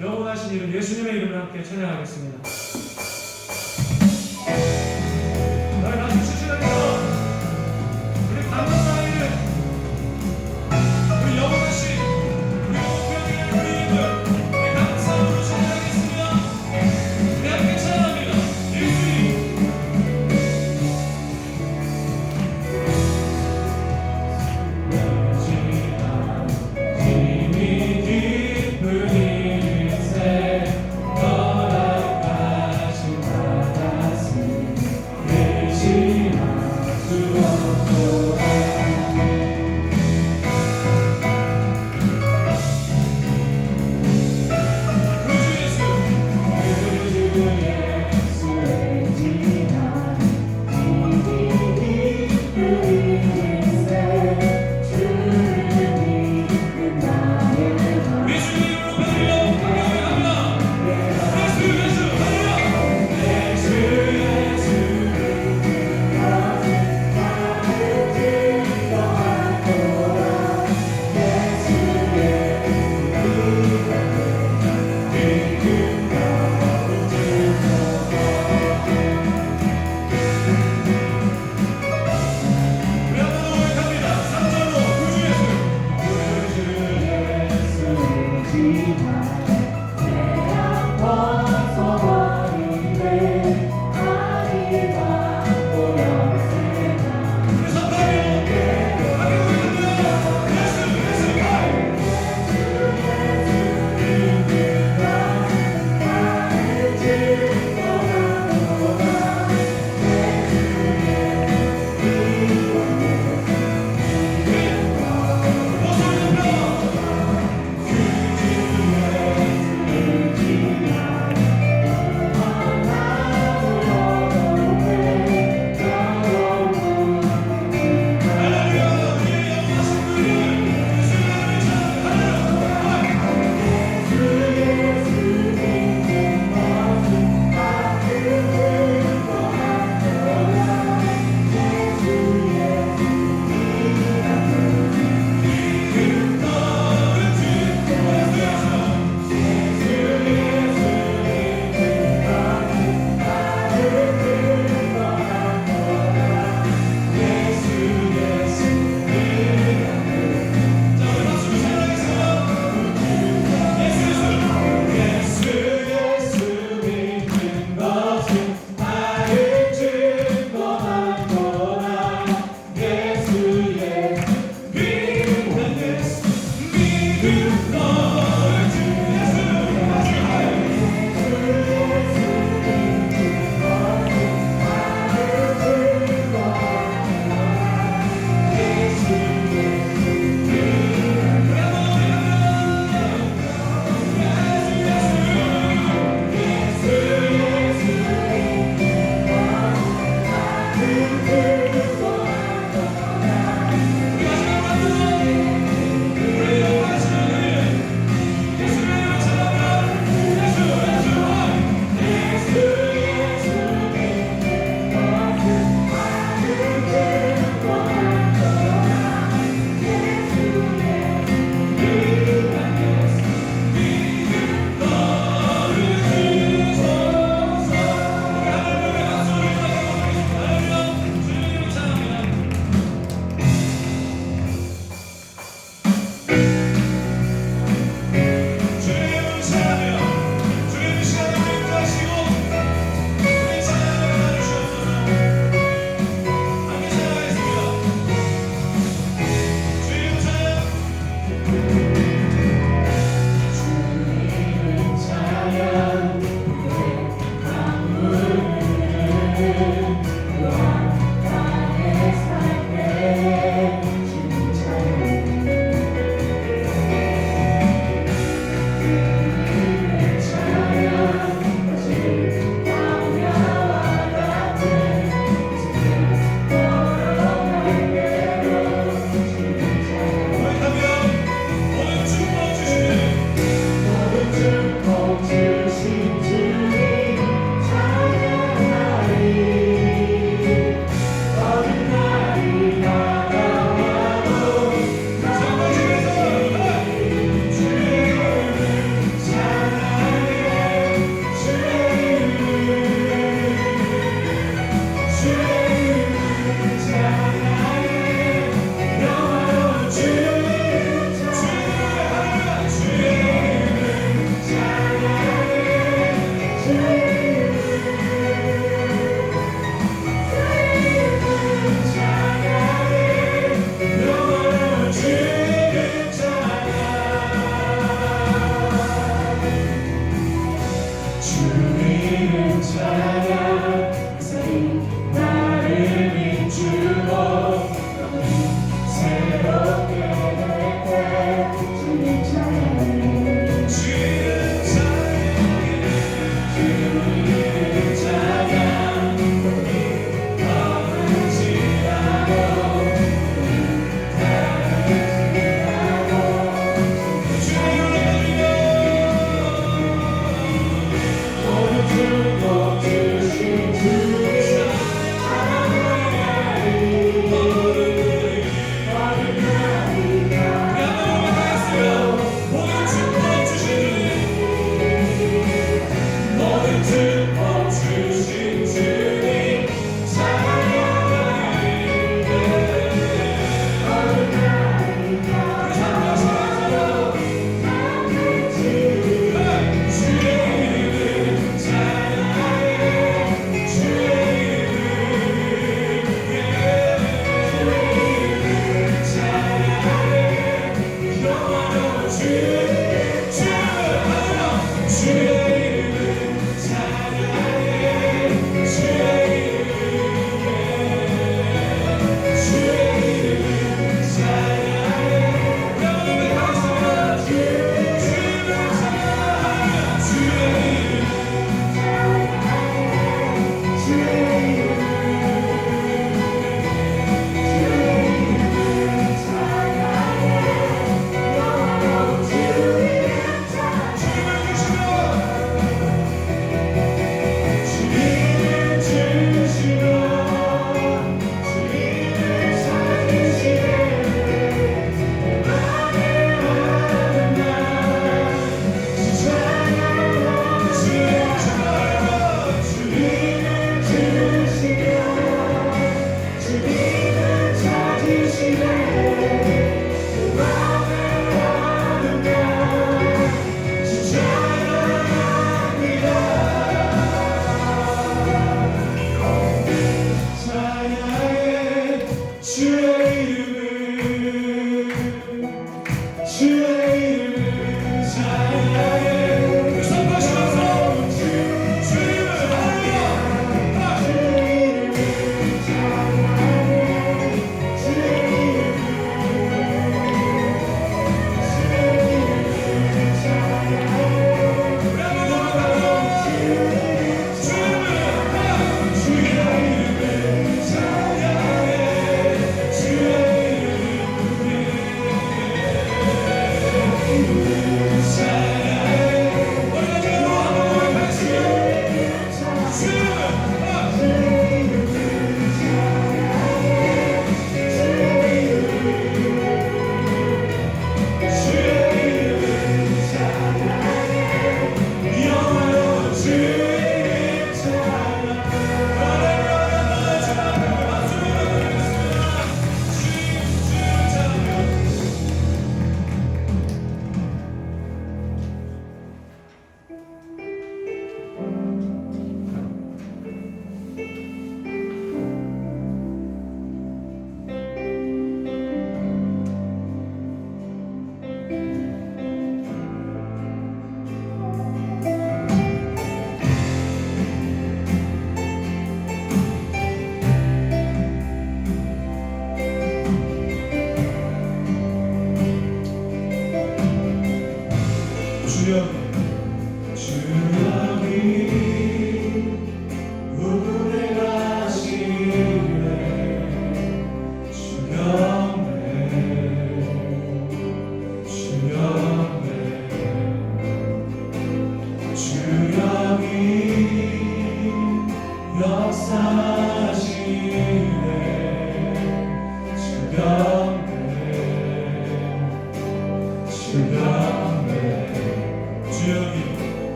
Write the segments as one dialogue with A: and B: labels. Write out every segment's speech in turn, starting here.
A: 영원하신 이름 예수님의 이름을 함께 찬양하겠습니다. 너희 박수 치시라니까 우리 감독사님을 우리 영원하신 우리 목표의 우리 이름을 우리 감사함으로 찬양하겠습니다. 우리 함께 찬양합니다. 예수님 힘이 깊은 인생 떠나가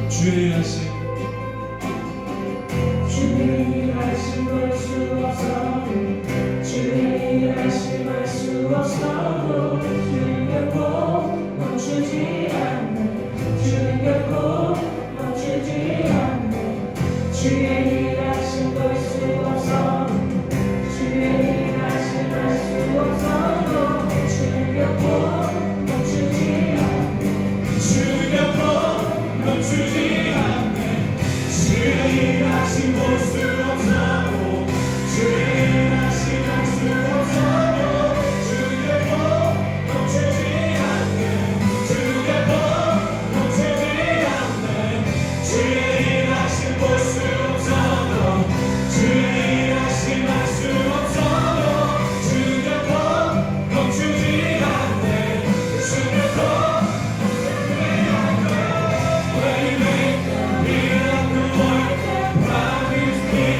A: 주의 일하심
B: 주의 일하심 볼수 없어도 주의 일하심 알수 없어도 주는 결코 멈추지 않네 주는 결코 멈추지 않네 주의 일하심 볼수 없어도 주의 일하심 알수 없어도 주는 결코 멈추지 않네
A: 주는 결코 멈추지 않네 주의 일하심 볼 수 없어도 주의 일하심 알 수 없어도 주의 복 멈추지 않네 주의 복 멈추지 않네 주의 일하심 볼 수 없어도 주의 일하심 알 수 없어도 주의 복 멈추지 않네 주의 복 Waymaker, miracle worker, promise keeper.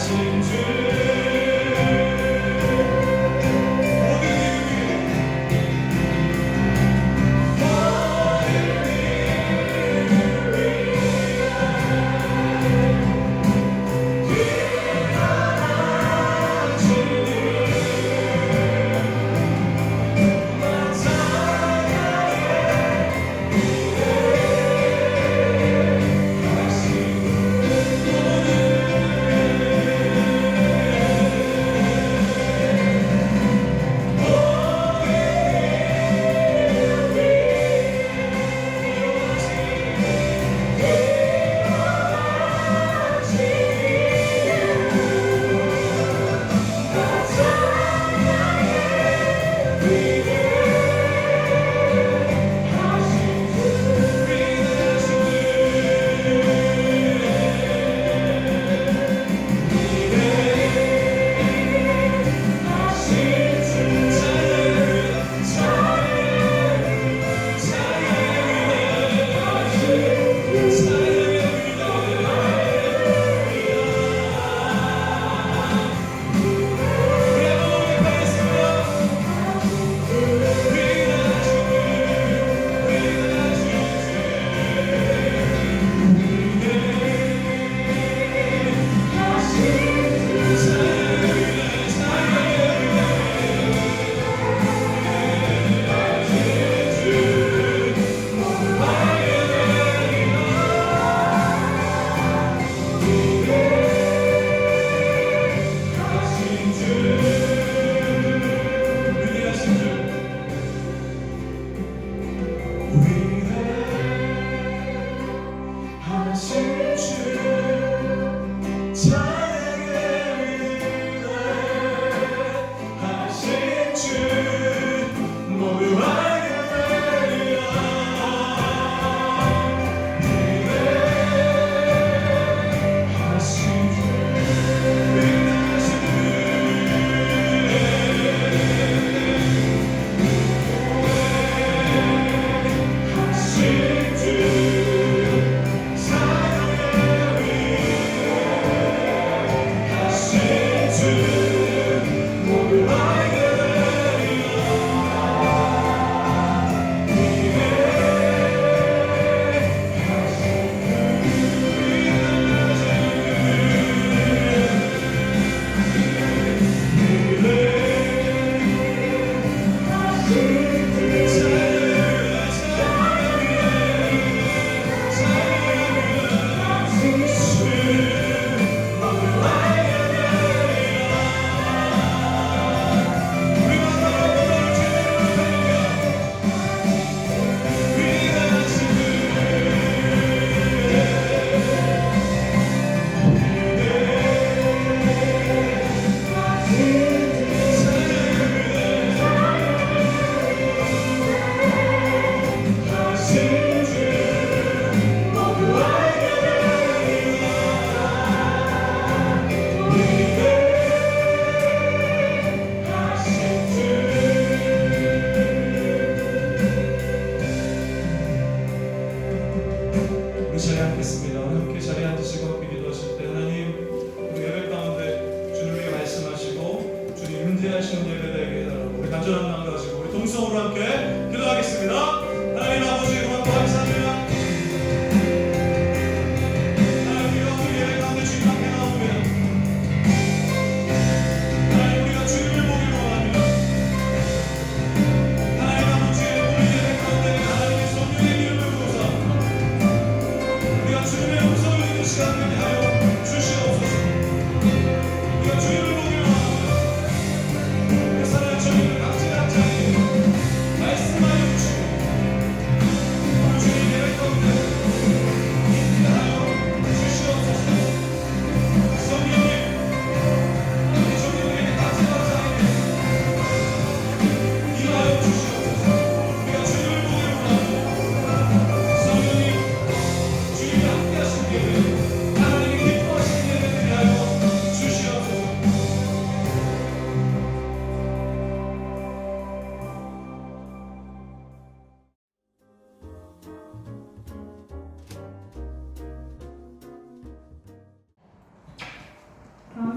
A: 하신 주 모든 일을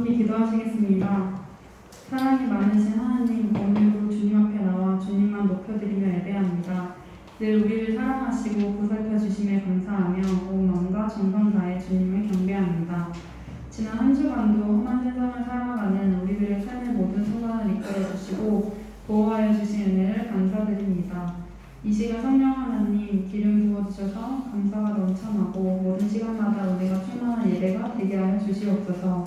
C: 함께 기도하시겠습니다. 사랑이 많으신 하나님, 오늘도 주님 앞에 나와 주님만 높여드리며 예배합니다. 늘 우리를 사랑하시고 보살펴 주심에 감사하며 온 마음과 정성 다해 주님을 경배합니다. 지난 한 주간도 험한 세상을 살아가는 우리들의 삶의 모든 순간을 이끌어 주시고 보호하여 주신 은혜를 감사드립니다. 이 시간 성령 하나님 기름 부어주셔서 감사가 넘쳐나고 모든 시간마다 은혜가 충만한 예배가 되게 하여 주시옵소서.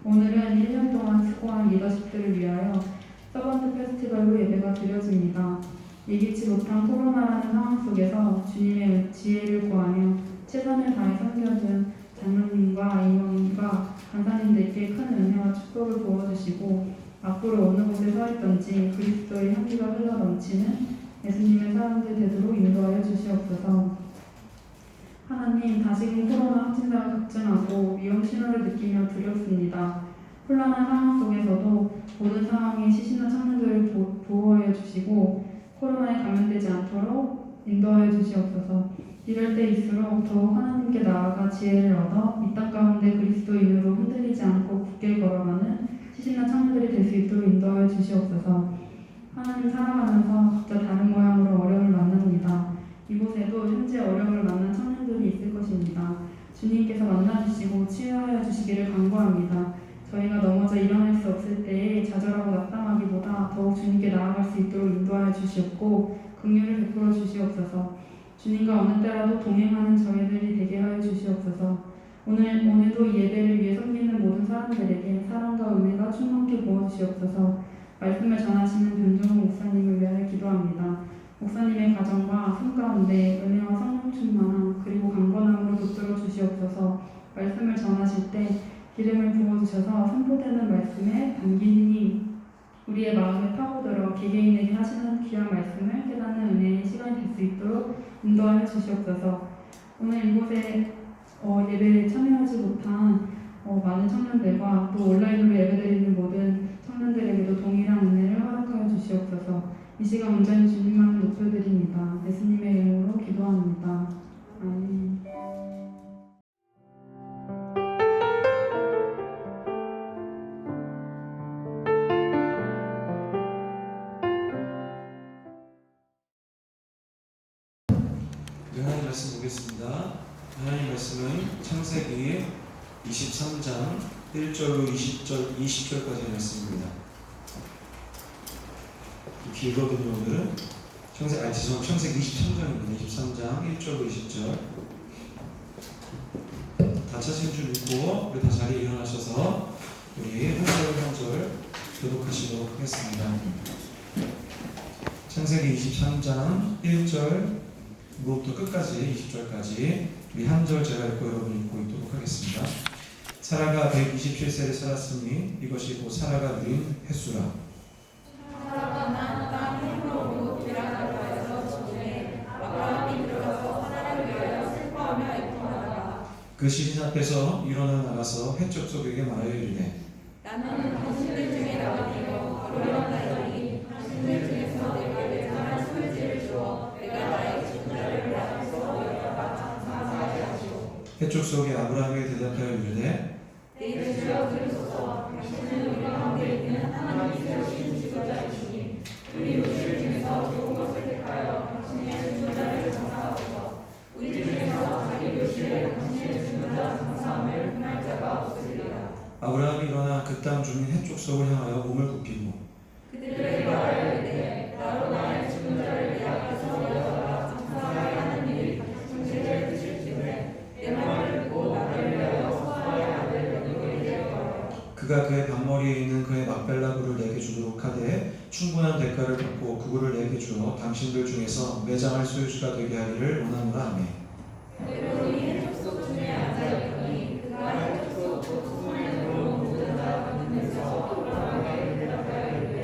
C: 오늘은 1년 동안 수고한 리더십들을 위하여 서번트 페스티벌 후 예배가 드려집니다. 예기치 못한 코로나라는 상황 속에서 주님의 지혜를 구하며 최선을 다해 섬겨준 장로님과 임원과 간사님들께 큰 은혜와 축복을 부어주시고 앞으로 어느 곳에 서 있던지 그리스도의 향기가 흘러 넘치는 예수님의 사람들 되도록 인도하여 주시옵소서. 하나님, 다시금 코로나 확진자가 급증하고 위험 신호를 느끼며 두렵습니다. 혼란한 상황 속에서도 모든 상황에 시신한 청년들을 보호하여 주시고 코로나에 감염되지 않도록 인도하여 주시옵소서. 이럴 때일수록 더욱 하나님께 나아가 지혜를 얻어 이 땅 가운데 그리스도인으로 흔들리지 않고 굳게 걸어가는 시신한 청년들이 될 수 있도록 인도하여 주시옵소서. 하나님, 살아가면서 각자 다른 모양으로 어려움을 만납니다. 이곳에도 현재 어려움을 만난 청년들이 있을 것입니다. 주님께서 만나주시고 치유하여 주시기를 간구합니다. 저희가 넘어져 일어날 수 없을 때에 좌절하고 낙담하기보다 더욱 주님께 나아갈 수 있도록 인도하여 주시옵고 긍휼을 베풀어 주시옵소서. 주님과 어느 때라도 동행하는 저희들이 되게 하여 주시옵소서. 오늘도 이 예배를 위해 섬기는 모든 사람들에게 사랑과 은혜가 충만케 부어주시옵소서. 말씀을 전하시는 변종호 목사님을 위하여 기도합니다. 목사님의 가정과 삶 가운데 은혜와 성령 충만 그리고 강건함으로 붙들어 주시옵소서. 말씀을 전하실 때 기름을 부어주셔서 선포되는 말씀에 담긴 힘이 우리의 마음에 파고들어 개개인에게 하시는 귀한 말씀을 깨닫는 은혜의 시간이 될 수 있도록 인도하여 주시옵소서. 오늘 이곳에 예배에 참여하지 못한 많은 청년들과 또 온라인으로 예배드리는 모든 청년들에게도 동일한 은혜를 허락하여 주시옵소서. 이 시간 온전히 주님만을 높여드립니다. 예수님의 이름으로 기도합니다. 아멘.
A: 하나님 말씀 보겠습니다. 하나님 말씀은 창세기 23장 1절로 20절까지 말씀입니다. 길거든요. 오늘은 창세기 23장입니다. 23장 1절로 20절. 다 찾으신 줄 믿고 우리 다 자리에 일어나셔서 우리 한 절 한 절 교독하시도록 하겠습니다. 창세기 23장 1절부터 끝까지 20절까지 우리 한 절 제가 읽고 여러분 읽고 있도록 하겠습니다. 사라가 127세를 살았으니 이것이 곧 사라가 누린 횟수라.
B: 사라가 난 땅 헤브론으로 데라다에서 지내 아브라함이 들어가서 사라를 위하여 슬퍼하며 애통하다가
A: 그 시신 앞에서 일어나 나가서 횟족속에게 말하여 이르되
B: 나는 당신들 중에 나가니요 어려운 자들이 당신들 중에서 내게 대단한 소유지를 주어 내가 나의 죽자를 앞에서 여기다가 장사하게 하시오.
A: 횟족속에 아브라함에게 대답하여 이르되
B: 내 주여 들으소서. 당신은 우리 가운데 있는 하나님이 세우신 지도자이시니 우리 우리들 중에서 좋은 것을 택하여 당신의 중보자를 장사하소서. 우리 중에서 자기 묘실에 당신의 중보자 장사함을 행할 자가 없으리라.
A: 아브라함이 일어나 그 땅 주민 헷족속을 향하여 몸을 굽히고
B: 그들에게 말하였되 나로 나의 중보자를 내 앞에서 여다가 장사하게 하는 일이 당신을 드실지에 내 말을 듣고 나를 위하여 소화의 아들 여누에게 되어라.
A: 그가 그의 방머리에 있는 그의 막벨라 굴을 내게 주도록 하되 충분한 대가를 받고 그 굴을 내게 주어 당신들 중에서 매장할 소유주가 되게 하기를 원하노라 하매
B: 헤브론이 헷족속 중에 앉아있더니 그가 헷족속 곧 수문으로 모든 자 받는 데서 아브라함에게 대답하여 이르되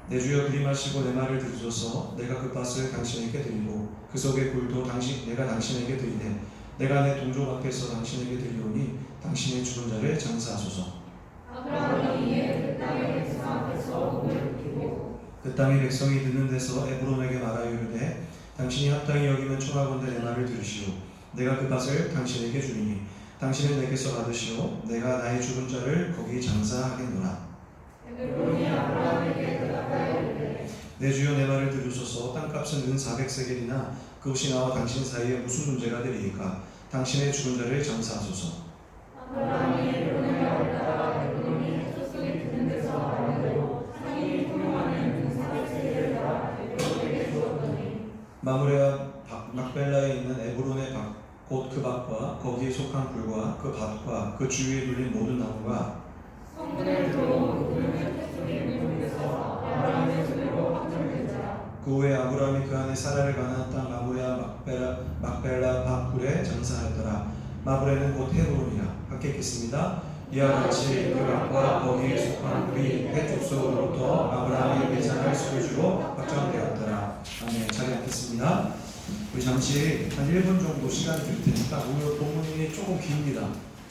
A: 내 주여 그리마시고 내 말을 들으소서. 내가 그 밭을 당신에게 드리고 그 속의 굴도 내가 당신에게 드리되 내가 내 동족 앞에서 당신에게 드리오니 당신의 죽은 자를 장사하소서.
B: 아브라함이 이에 그 땅의 백성 앞에서 몸을 굽히고
A: 그 땅의 백성이 듣는 데서 에브론에게 말하여 이르되 당신이 합당히 여기면 청하건대 내 말을 들으시오. 내가 그 밭을 당신에게 주리니 당신은 내게서 받으시오 내가 나의 죽은 자를 거기 장사하겠노라.
B: 에브론이 아브라함에게 대답하여 이르되
A: 내 주여 내 말을 들으소서. 땅값은 은 400세겔이나 그것이 나와 당신 사이에 무슨 문제가 되리이까. 당신의 죽은 자를 장사하소서.
B: 아브라함이 에브론에게 왔다가 에브론이 해초 속에 드는 데서 아무데로 상인이 통용하는 은 400세겔을 달아 에브론에게 주었더니
A: 마므레와 막벨라에 있는 에브론의 밭 곧 그 밭과 거기에 속한 굴과 그 밭과 그 주위에 둘린 모든 나무가
B: 성문을 들어온 그들은 해초 속에 있는 데서 아브라함의 손으로 확정된 자라.
A: 그 후에 아브라함이 그 안에 사라를 가나안 땅 마므레와 막벨라 밭굴에 장사하였더라. 마므레는 곧 헤브론이라. 함께 읽겠습니다. 이와 같이 그 밭과 거기에 속한 굴이 해 족속으로부터 아브라함이 매장할 소유주로 확정되었더라. 아멘. 자리 앉겠습니다. 우리 잠시 한 1분 정도 시간을 드릴 테니까 오늘 본문이 조금 깁니다.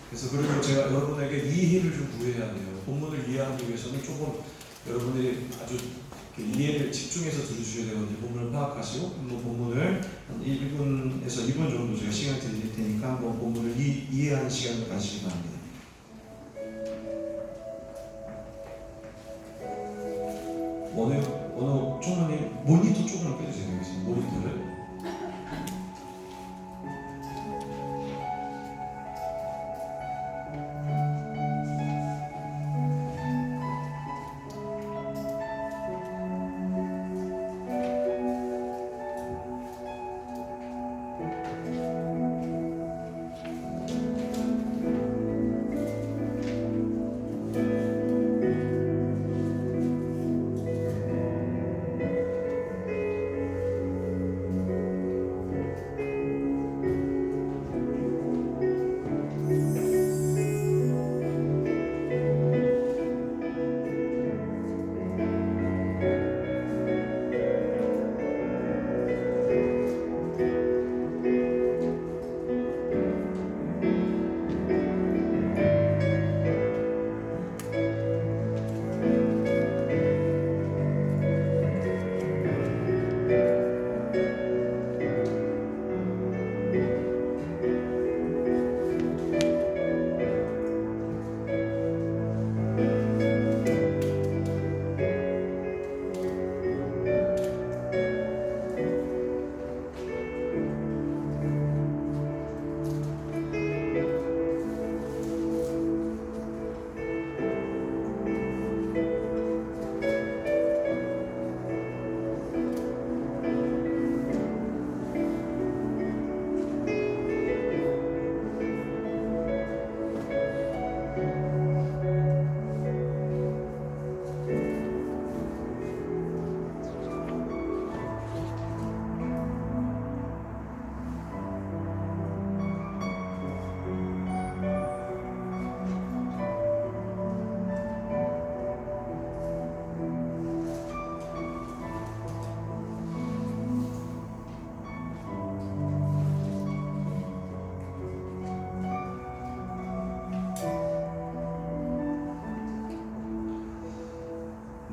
A: 그래서 그리고 제가 여러분에게 이해를 좀 구해야 돼요. 본문을 이해하기 위해서는 조금 여러분들이 아주 이해를 집중해서 들으셔야 되거든요. 본문을 파악하시고 한번 본문을 한 1분에서 2분 정도 제가 시간 드릴 테니까 한번 본문을 이해하는 시간을 가지시기 바랍니다. 어느 총무님 모니터 조금만 빼주세요. 여기서 모니터를.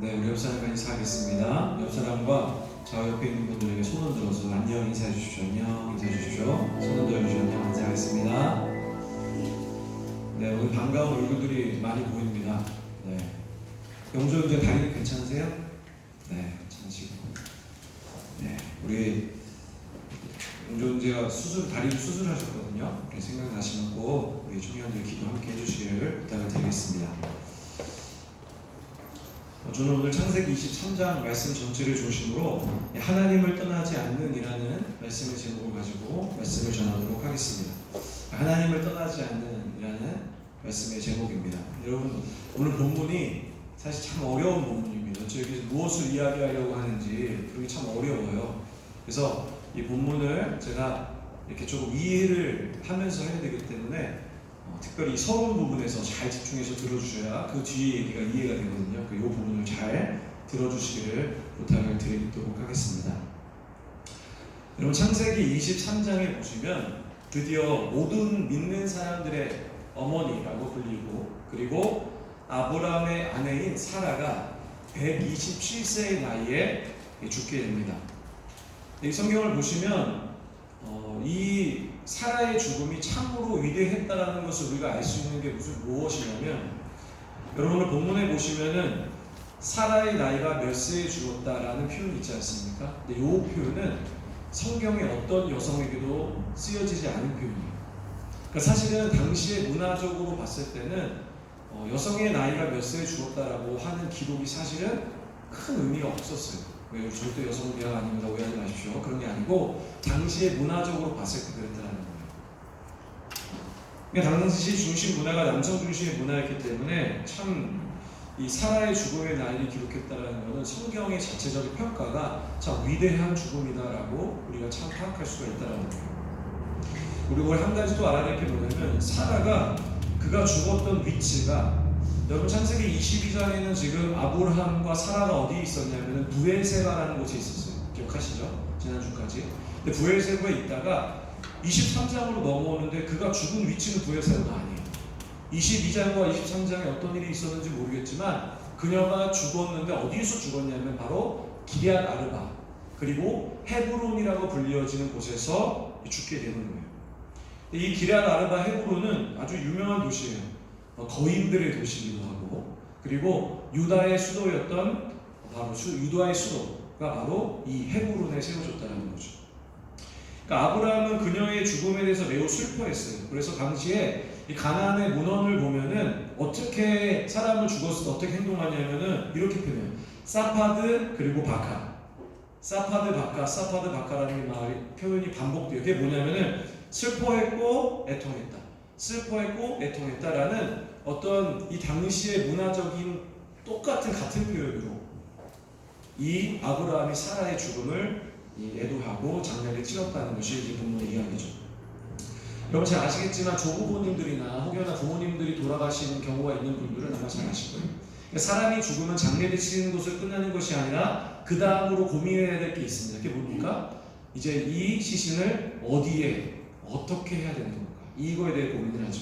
A: 네, 우리 옆사람과 인사하겠습니다. 옆사람과 저 옆에 있는 분들에게 손을 들어서 안녕 인사해 주십시오. 안녕 인사해 주십시오. 손을 들어주시면 안녕 인사하겠습니다. 네, 오늘 반가운 얼굴들이 많이 보입니다. 네, 영조 형제 다리 괜찮으세요? 네, 괜찮으시고. 네, 우리 영조 형제가 다리 수술하셨거든요. 생각나시면 꼭 우리 청년들 기도 함께 해주시기를 부탁을 드리겠습니다. 저는 오늘 창세기 23장 말씀 전체를 중심으로 하나님을 떠나지 않는이라는 말씀의 제목을 가지고 말씀을 전하도록 하겠습니다. 하나님을 떠나지 않는이라는 말씀의 제목입니다. 여러분, 오늘 본문이 사실 참 어려운 본문입니다. 여기서 무엇을 이야기하려고 하는지 그게 참 어려워요. 그래서 이 본문을 제가 이렇게 조금 이해를 하면서 해야 되기 때문에 특별히 서론 부분에서 잘 집중해서 들어주셔야 그 뒤에 얘기가 이해가 되거든요. 이 부분을 잘 들어주시기를 부탁을 드리도록 하겠습니다. 여러분, 창세기 23장에 보시면 드디어 모든 믿는 사람들의 어머니라고 불리고, 그리고 아브라함의 아내인 사라가 127세의 나이에 죽게 됩니다. 이 성경을 보시면 이 사라의 죽음이 참으로 위대했다라는 것을 우리가 알 수 있는 게 무엇이냐면, 여러분 오늘 본문에 보시면은 사라의 나이가 몇 세에 죽었다라는 표현이 있지 않습니까? 근데 이 표현은 성경의 어떤 여성에게도 쓰여지지 않은 표현이에요. 그러니까 사실은 당시에 문화적으로 봤을 때는 여성의 나이가 몇 세에 죽었다라고 하는 기록이 사실은 큰 의미가 없었어요. 왜? 절대 여성 비하가 아닙니다. 오해하지 마십시오. 그런 게 아니고 당시에 문화적으로 봤을 때 그랬다는 거예요. 그러니까 당시 중심 문화가 남성 중심의 문화였기 때문에 참 이 사라의 죽음의 나이를 기록했다는 것은 성경의 자체적인 평가가 참 위대한 죽음이다라고 우리가 참 파악할 수가 있다는 거예요. 그리고 한 가지 또 알아낼 게 뭐냐면, 사라가 그가 죽었던 위치가, 여러분 창세기 22장에는 지금 아브라함과 사라가 어디에 있었냐면 부엘세바라는 곳에 있었어요. 기억하시죠? 지난주까지. 근데 부엘세바에 있다가 23장으로 넘어오는데 그가 죽은 위치는 부엘세바가 아니에요. 22장과 23장에 어떤 일이 있었는지 모르겠지만 그녀가 죽었는데 어디서 죽었냐면 바로 기럇 아르바, 그리고 헤브론이라고 불려지는 곳에서 죽게 되는 거예요. 이 기럇 아르바 헤브론은 아주 유명한 도시예요. 거인들의 도시이기도 하고, 그리고 유다의 수도였던 유다의 수도가 바로 이 헤브론에 세워졌다는 거죠. 그러니까 아브라함은 그녀의 죽음에 대해서 매우 슬퍼했어요. 그래서 당시에 이 가나안의 문헌을 보면은 어떻게 사람을 죽었을 때 어떻게 행동하냐면은 이렇게 표현해요. 사파드 그리고 바카, 사파드 바카, 사파드 바카라는 말이 표현이 반복돼요. 그게 뭐냐면은 슬퍼했고 애통했다, 슬퍼했고 애통했다라는 어떤 이 당시의 문화적인 같은 표현으로 이 아브라함이 사라의 죽음을 애도하고 장례를 치렀다는 것이 이 본문의 이야기죠. 여러분 잘 아시겠지만 조부모님들이나 혹여나 부모님들이 돌아가시는 경우가 있는 분들은 아마 잘 아실 거예요. 그러니까 사람이 죽으면 장례를 치르는 것을 끝나는 것이 아니라 그 다음으로 고민해야 될 게 있습니다. 그게 뭡니까? 이제 이 시신을 어디에 어떻게 해야 되는 겁니까? 이거에 대해 고민을 하죠.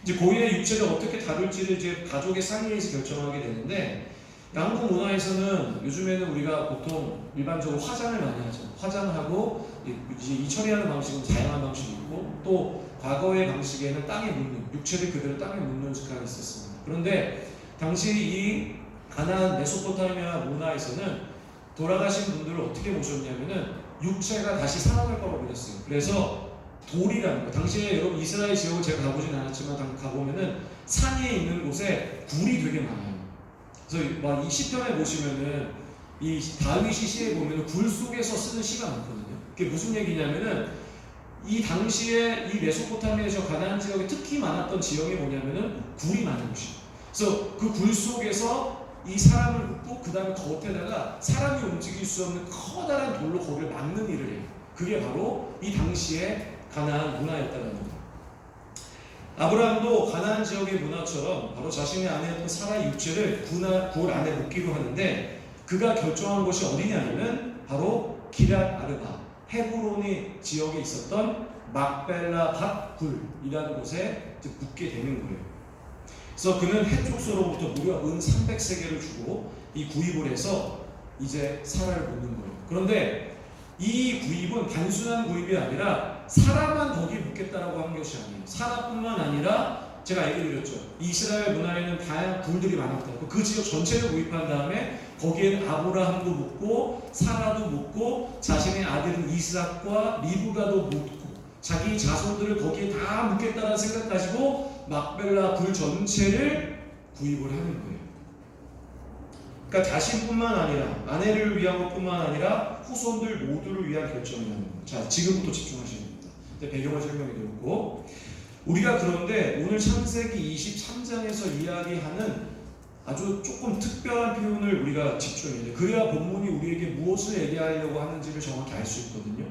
A: 이제 고인의 육체를 어떻게 다룰지를 이제 가족의 상의에서 결정하게 되는데, 양국 문화에서는 요즘에는 우리가 보통 일반적으로 화장을 많이 하죠. 화장을 하고 이 처리하는 방식은 다양한 방식이 있고, 또 과거의 방식에는 땅에 묻는, 육체를 그대로 땅에 묻는 습관이 있었습니다. 그런데 당시 이 가나안 메소포타미아 문화에서는 돌아가신 분들을 어떻게 모셨냐면은 육체가 다시 살아날 거라고 믿었어요. 그래서 돌이라는 거, 당시에 여러분 이스라엘 지역을 제가 가보진 않았지만 가보면은 산에 있는 곳에 굴이 되게 많아요. 그래서 막 이 시편에 보시면은 이 다윗이 시에 보면은 굴 속에서 쓰는 시가 많거든요. 그게 무슨 얘기냐면은 이 당시에 이 메소포타미아에서 가나안 지역에 특히 많았던 지역이 뭐냐면은 굴이 많은 곳이에요. 그래서 그 굴 속에서 이 사람을 묻고 그 다음에 겉에다가 사람이 움직일 수 없는 커다란 돌로 거기를 막는 일을 해요. 그게 바로 이 당시에 가나안 문화였다는 겁니다. 아브라함도 가나안 지역의 문화처럼 바로 자신의 아내였던 사라의 육체를 굴 안에 묻기로 하는데, 그가 결정한 곳이 어디냐면은 바로 기럇 아르바, 헤브론의 지역에 있었던 막벨라 밭 굴이라는 곳에 묻게 되는 거예요. 그래서 그는 해족서로부터 무려 은 300세겔을 주고 이 구입을 해서 이제 사라를 묻는 거예요. 그런데 이 구입은 단순한 구입이 아니라 사라만 거기에 묻겠다라고 한 것이 아니에요. 사라뿐만 아니라 제가 얘기드렸죠. 이스라엘 문화에는 다양한 굴들이 많았다고. 그 지역 전체를 구입한 다음에 거기에 아브라함도 묻고 사라도 묻고 자신의 아들인 이삭과 리브가도 묻고 자기 자손들을 거기에 다 묻겠다는 생각 가지고 막벨라 굴 전체를 구입을 하는 거예요. 그러니까 자신뿐만 아니라 아내를 위한 것뿐만 아니라 후손들 모두를 위한 결정이라는 거예요. 자, 지금부터 집중하시면 됩니다. 배경을 설명해 드렸고, 우리가 그런데 오늘 창세기 23장에서 이야기하는 아주 조금 특별한 표현을 우리가 집중해야 돼요. 그래야 본문이 우리에게 무엇을 얘기하려고 하는지를 정확히 알 수 있거든요.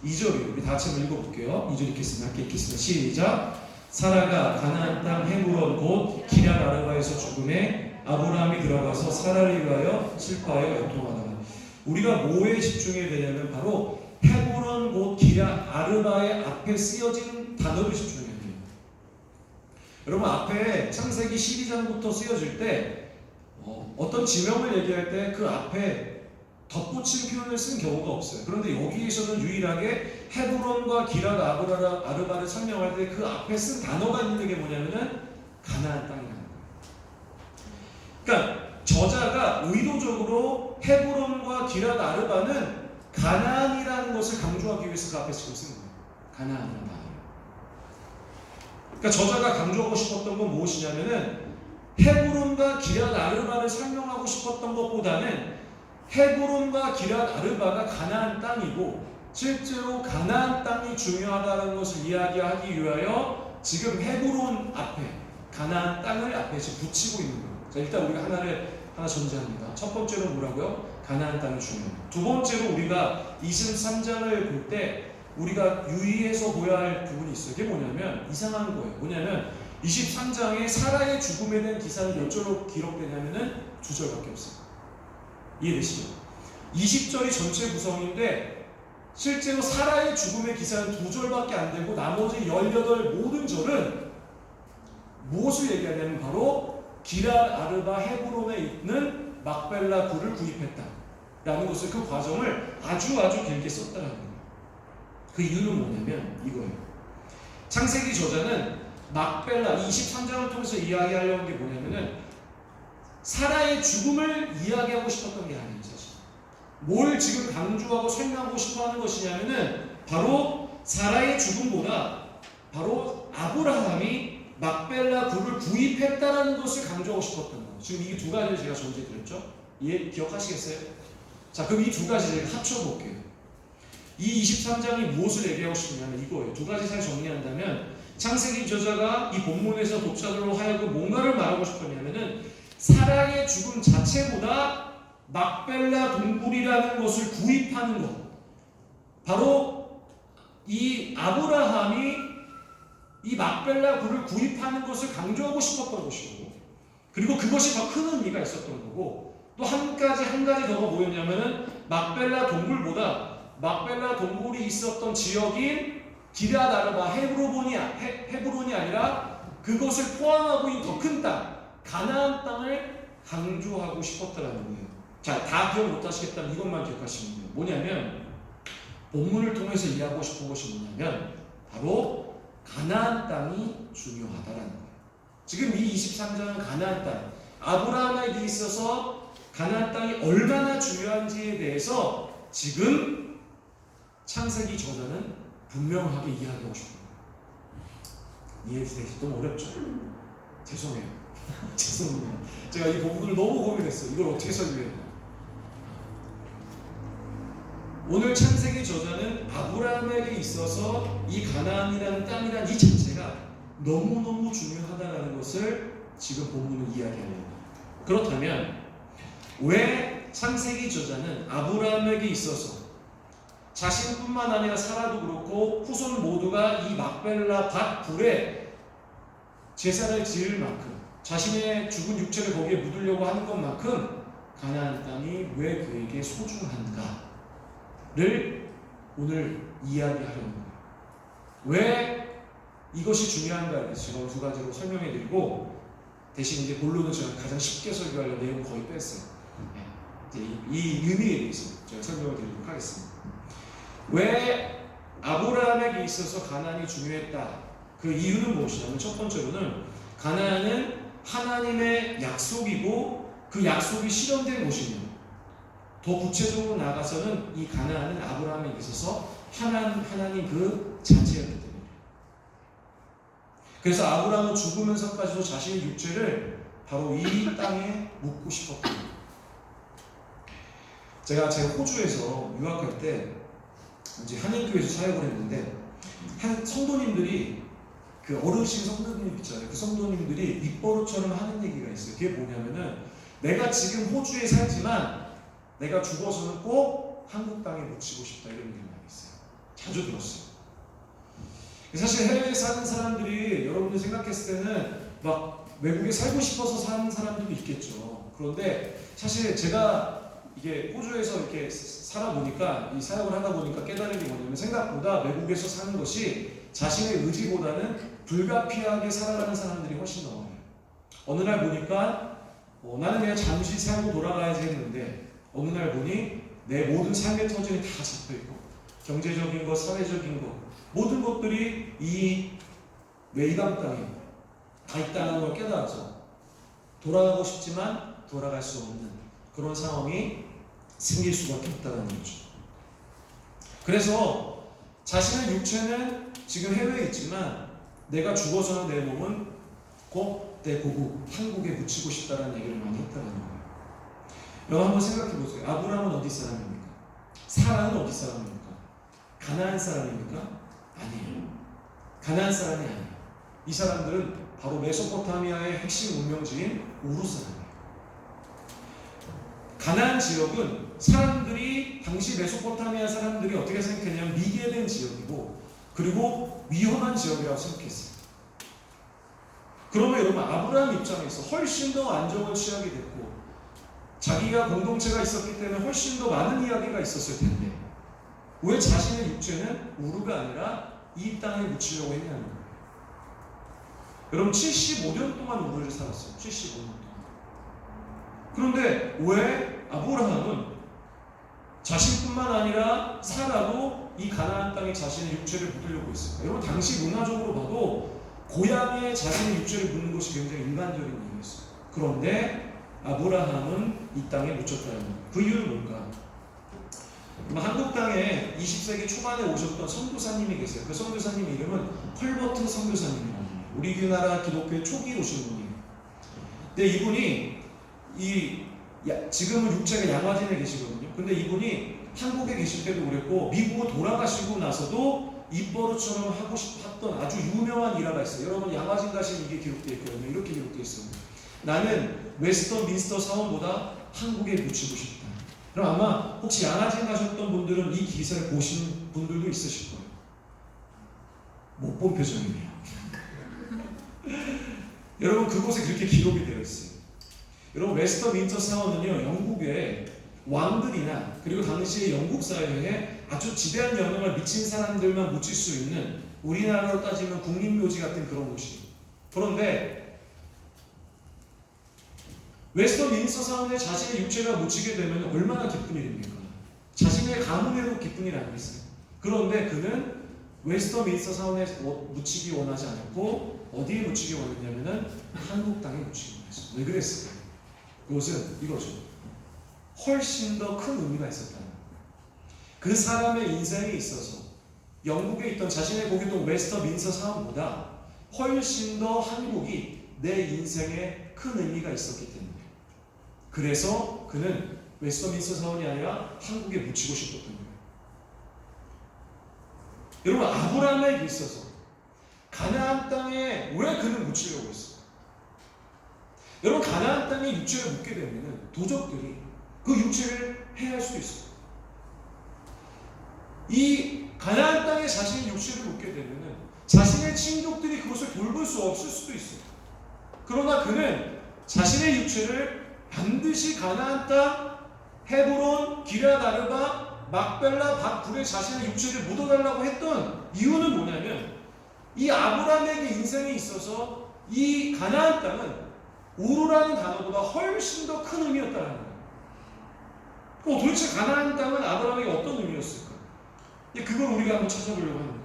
A: 2절이에요. 우리 다 같이 한번 읽어볼게요. 2절 읽겠습니다. 함께 읽겠습니다. 시작. 사라가 가나안 땅 헤브론 곧 기럇 아르바에서 죽음에 아브라함이 들어가서 사라를 위하여 슬퍼하여 애통하다. 우리가 뭐에 집중해야 되냐면 바로 헤브론 곧 기럇 아르바의 앞에 쓰여진 단어를 집중해야 돼요. 여러분 앞에 창세기 12장부터 쓰여질 때 어떤 지명을 얘기할 때 그 앞에 덧붙인 표현을 쓴 경우가 없어요. 그런데 여기에서는 유일하게 헤브론과 기랏 아르바를 설명할 때 그 앞에 쓴 단어가 있는 게 뭐냐면은 가나안 땅이라는 거예요. 그러니까 저자가 의도적으로 헤브론과 기랏 아르바는 가나안이라는 것을 강조하기 위해서 그 앞에 지금 쓴 거예요. 가나안이라는 단어. 그러니까 저자가 강조하고 싶었던 건 무엇이냐면은 헤브론과 기랏 아르바를 설명하고 싶었던 것보다는 헤브론과 기랏 아르바가 가나안 땅이고 실제로 가나안 땅이 중요하다는 것을 이야기하기 위하여 지금 헤브론 앞에 가나안 땅을 앞에 지금 붙이고 있는 거예요. 자, 일단 우리가 하나 전제합니다. 첫 번째로 뭐라고요? 가나안 땅이 중요해요. 두 번째로 우리가 23장을 볼 때 우리가 유의해서 보아야 할 부분이 있어요. 그게 뭐냐면 이상한 거예요. 뭐냐면 23장에 사라의 죽음에 대한 기사는 몇 절로 기록되냐면은 2절밖에 없어요. 이해되시죠? 20절이 전체 구성인데 실제로 사라의 죽음의 기사는 2절밖에 안 되고 나머지 18 모든 절은 무엇을 얘기하냐면 바로 기랏 아르바 헤브론에 있는 막벨라 굴을 구입했다 라는 것을 그 과정을 아주 길게 썼다라는 거예요. 그 이유는 뭐냐면 이거예요. 창세기 저자는 막벨라 23장을 통해서 이야기하려는 게 뭐냐면은 사라의 죽음을 이야기하고 싶었던 게 아니에요. 사실 뭘 지금 강조하고 설명하고 싶어 하는 것이냐면은 바로 사라의 죽음보다 바로 아브라함이 막벨라 굴을 구입했다라는 것을 강조하고 싶었던 거예요. 지금 이 두 가지를 제가 전제 드렸죠. 기억하시겠어요? 자, 그럼 이 두 가지 제가 합쳐볼게요. 이 23장이 무엇을 얘기하고 싶냐면 이거예요. 두 가지 잘 정리한다면 창세기 저자가 이 본문에서 독자들로 하여금 뭔가를 말하고 싶었냐면은 사라의 죽음 자체보다 막벨라 동굴이라는 것을 구입하는 것, 바로 이 아브라함이 이 막벨라 굴을 구입하는 것을 강조하고 싶었던 것이고, 그리고 그것이 더 큰 의미가 있었던 거고, 또 한 가지 더가 뭐였냐면은 막벨라 동굴보다 막벨라 동굴이 있었던 지역인 기랏 아르바 헤브론이 아니라 그것을 포함하고 있는 더 큰 땅 가나안 땅을 강조하고 싶었다라는 거예요. 자, 다 기억 못하시겠다면 이것만 기억하시면 돼요. 뭐냐면 본문을 통해서 이해하고 싶은 것이 뭐냐면 바로 가나안 땅이 중요하다라는 거예요. 지금 이 23장은 가나안 땅, 아브라함에게 있어서 가나안 땅이 얼마나 중요한지에 대해서 지금 창세기 저자는 분명하게 이야기하고 싶은 거예요. 이해되시죠? 너무 어렵죠? 죄송해요. 죄송합니다. 제가 이 부분을 너무 고민했어요. 이걸 어떻게 설명해야 되나? 오늘 창세기 저자는 아브라함에게 있어서 이 가나안이라는 땅이란 이 자체가 너무너무 중요하다는 것을 지금 본문은 이야기하는 거예요. 그렇다면 왜 창세기 저자는 아브라함에게 있어서 자신뿐만 아니라 사라도 그렇고 후손 모두가 이 막벨라 밭 굴에 제사를 지을 만큼 자신의 죽은 육체를 거기에 묻으려고 하는 것만큼 가나안 땅이 왜 그에게 소중한가를 오늘 이야기하려는 거예요. 왜 이것이 중요한가에 대해서 제가 두 가지로 설명해드리고 대신 이제 본론은 제가 가장 쉽게 설교하려는 내용 거의 뺐어요. 이 의미에 대해서 제가 설명을 드리도록 하겠습니다. 왜 아브라함에게 있어서 가나안이 중요했다? 그 이유는 무엇이냐면 첫 번째로는 가나안은 하나님의 약속이고 그 약속이 실현된 곳이며 더 구체적으로 나아가서는 이 가나안은 아브라함에게 있어서 하나님 그 자체였기 때문에 그래서 아브라함은 죽으면서까지도 자신의 육체를 바로 이 땅에 묻고 싶었던 거예요. 제가 호주에서 유학할 때 이제 한인교회에서 사역을 했는데 한 성도님들이 그 어르신 성도님 있잖아요. 그 성도님들이 입버릇처럼 하는 얘기가 있어요. 그게 뭐냐면은 내가 지금 호주에 살지만 내가 죽어서는 꼭 한국 땅에 묻히고 싶다 이런 얘기를 많이 있어요. 자주 들었어요. 사실 해외에 사는 사람들이 여러분들 생각했을 때는 막 외국에 살고 싶어서 사는 사람들도 있겠죠. 그런데 사실 제가 이게 호주에서 이렇게 살아보니까 이 사역을 하다 보니까 깨달은 게 뭐냐면 생각보다 외국에서 사는 것이 자신의 의지보다는 불가피하게 살아가는 사람들이 훨씬 더 많아요. 어느 날 보니까 나는 그냥 잠시 살고 돌아가야지 했는데 어느 날 보니 내 모든 삶의 터전이 다 잡혀 있고 경제적인 것, 사회적인 것 모든 것들이 이 외이방 땅에 다 있다는 걸 깨달아서 돌아가고 싶지만 돌아갈 수 없는 그런 상황이 생길 수밖에 없다는 거죠. 그래서 자신의 육체는 지금 해외에 있지만 내가 죽어서는 내 몸은 곧 내 고국 한국에 묻히고 싶다는 얘기를 많이 했다는 거예요. 여러분 한번 생각해 보세요. 아브라함은 어디 사람입니까? 사라는 어디 사람입니까? 가나안 사람입니까? 아니에요. 가나안 사람이 아니에요. 이 사람들은 바로 메소포타미아의 핵심 운명지인 우르 사람이에요. 가나안 지역은 사람들이 당시 메소포타미아 사람들이 어떻게 생각했냐면 미개된 지역이고 그리고 위험한 지역이라고 생각했어요. 그러면 여러분 아브라함 입장에서 훨씬 더 안정을 취하게 됐고 자기가 공동체가 있었기 때문에 훨씬 더 많은 이야기가 있었을 텐데 왜 자신의 육체는 우르가 아니라 이 땅에 묻히려고 했냐는 거예요. 여러분 75년 동안 우르를 살았어요. 75년 동안. 그런데 왜 아브라함은 자신뿐만 아니라 사라도 이 가나안 땅에 자신의 육체를 묻으려고 했을까? 여러분 당시 문화적으로 봐도 고향에 자신의 육체를 묻는 것이 굉장히 일반적인 일이었어요. 그런데 아브라함은 이 땅에 묻혔다는 거예요. 그 이유는 뭘까? 한국 땅에 20세기 초반에 오셨던 선교사님이 계세요. 그 선교사님 이름은 헐버트 선교사님이라는 거예요. 우리나라 기독교의 초기에 오신 분이에요. 근데 이분이 지금은 육체가 양화진에 계시거든요. 근데 이분이 한국에 계실 때도 그랬고 미국으로 돌아가시고 나서도 입버릇처럼 하고 싶었던 아주 유명한 일화가 있어요. 여러분 양화진 가시면 이게 기록되어 있거든요. 이렇게 되어 있습니다. 나는 웨스터민스터 사원보다 한국에 묻히고 싶다. 그럼 아마 혹시 양화진 가셨던 분들은 이 기사를 보신 분들도 있으실 거예요. 못 본 표정이네요. 여러분 그곳에 그렇게 기록이 되어 있어요. 여러분 웨스터민스터 사원은요 영국의 왕들이나 그리고 당시의 영국 사회에 아주 지대한 영향을 미친 사람들만 묻힐 수 있는 우리나라로 따지면 국립묘지 같은 그런 곳이에요. 그런데 웨스터민스터 사원에 자신의 육체가 묻히게 되면 얼마나 기쁜 일입니까? 자신의 가문에도 기쁜 일 아니겠어요? 그런데 그는 웨스터민스터 사원에 묻히기 원하지 않았고 어디에 묻히기 원했냐면은 한국 땅에 묻히기 원했어요. 왜 그랬을까요? 그것은 이거죠. 훨씬 더 큰 의미가 있었다는 거예요. 그 사람의 인생에 있어서 영국에 있던 자신의 고국인 웨스터민스터 사원보다 훨씬 더 한국이 내 인생에 큰 의미가 있었기 때문에 그래서 그는 웨스터민스터 사원이 아니라 한국에 묻히고 싶었던 거예요. 여러분 아브라함에게 있어서 가나안 땅에 왜 그는 묻히려고 했어요? 여러분 가나안 땅에 육체를 묻게 되면 도적들이 그 육체를 해할 수도 있어요. 이 가나안 땅에 자신의 육체를 묻게 되면 자신의 친족들이 그것을 돌볼 수 없을 수도 있어요. 그러나 그는 자신의 육체를 반드시 가나안 땅 헤브론, 기럇 아르바, 막벨라, 밭불에 자신의 육체를 묻어달라고 했던 이유는 뭐냐면 이 아브라함에게 인생에 있어서 이 가나안 땅은 우르라는 단어보다 훨씬 더 큰 의미였다는 거예요. 그럼 도대체 가나안 땅은 아브라함에게 어떤 의미였을까? 그걸 우리가 한번 찾아보려고 하는 거예요.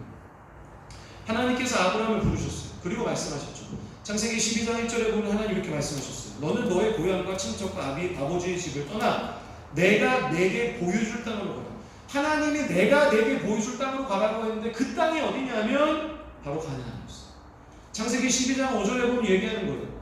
A: 하나님께서 아브라함을 부르셨어요. 그리고 말씀하셨죠. 창세기 12장 1절에 보면 하나님 이렇게 말씀하셨어요. 너는 너의 고향과 친척과 아버지의 집을 떠나 내가 내게 보여줄 땅으로 가라. 하나님이 내가 내게 보여줄 땅으로 가라고 했는데 그 땅이 어디냐면 바로 가나안이었어요. 창세기 12장 5절에 보면 얘기하는 거예요.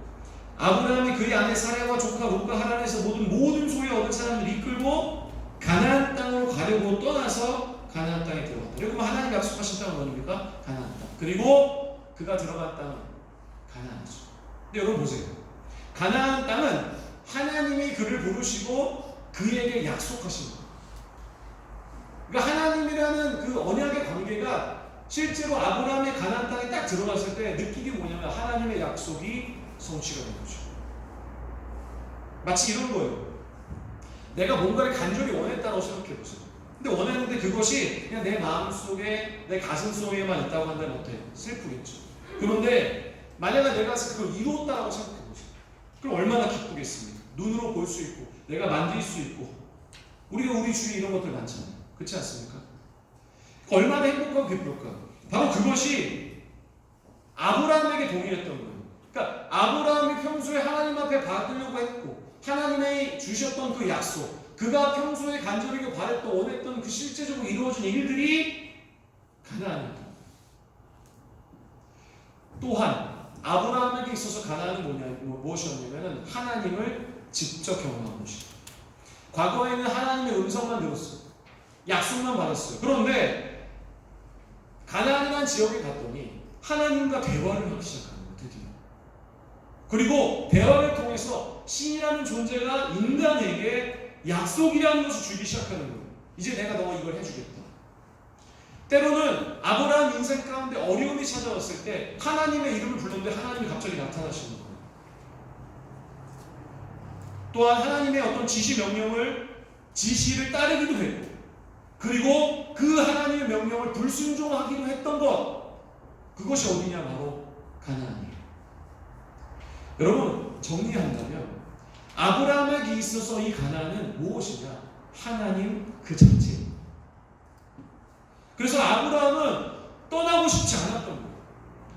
A: 아브라함이 그의 아내 사라와 조카 롯과 하란에서 모든 소유 얻은 사람들을 이끌고 가나안 땅으로 가려고 떠나서 가나안 땅에 들어갔다. 그리고 하나님 약속하신 땅은 어디입니까? 가나안 땅. 그리고 그가 들어간 땅은 가나안이죠. 근데 여러분 보세요. 가나안 땅은 하나님이 그를 부르시고 그에게 약속하신 거예요. 그러니까 하나님이라는 그 언약의 관계가 실제로 아브라함의 가나안 땅에 딱 들어갔을 때 느끼기 뭐냐면 하나님의 약속이 성취가 된 거죠. 마치 이런 거예요. 내가 뭔가를 간절히 원했다고 생각해 보세요. 근데 원했는데 그것이 그냥 내 마음속에 내 가슴속에만 있다고 한다면 어때요? 슬프겠죠. 그런데 만약에 내가 그걸 이루었다고 생각해 보세요. 그럼 얼마나 기쁘겠습니까? 눈으로 볼 수 있고 내가 만질 수 있고 우리가 우리 주위에 이런 것들 많잖아요. 그렇지 않습니까? 얼마나 행복하고 기쁠까? 바로 그것이 아브라함에게 동일했던 거예요. 그러니까 아브라함이 평소에 하나님 앞에 받으려고 했고 하나님이 주셨던 그 약속, 그가 평소에 간절하게 바랬던 원했던 그 실제적으로 이루어진 일들이 가나안입니다. 또한 아브라함에게 있어서 가나안은 무엇이었냐면 하나님을 직접 경험한 것이죠. 과거에는 하나님의 음성만 들었어요. 약속만 받았어요. 그런데 가나안이라는 지역에 갔더니 하나님과 대화를 하기 시작하는 거예요. 드디어. 그리고 대화를 통해서 신이라는 존재가 인간에게 약속이라는 것을 주기 시작하는 거예요. 이제 내가 너가 이걸 해주겠다. 때로는 아브라함 인생 가운데 어려움이 찾아왔을 때 하나님의 이름을 불렀는데 하나님이 갑자기 나타나시는 거예요. 또한 하나님의 어떤 지시 명령을 지시를 따르기도 했고 그리고 그 하나님의 명령을 불순종하기도 했던 것, 그것이 어디냐? 바로 가나안이에요. 여러분, 정리한다면 아브라함에게 있어서 이 가나안은 무엇이냐? 하나님 그 자체입니다. 그래서 아브라함은 떠나고 싶지 않았던 거예요.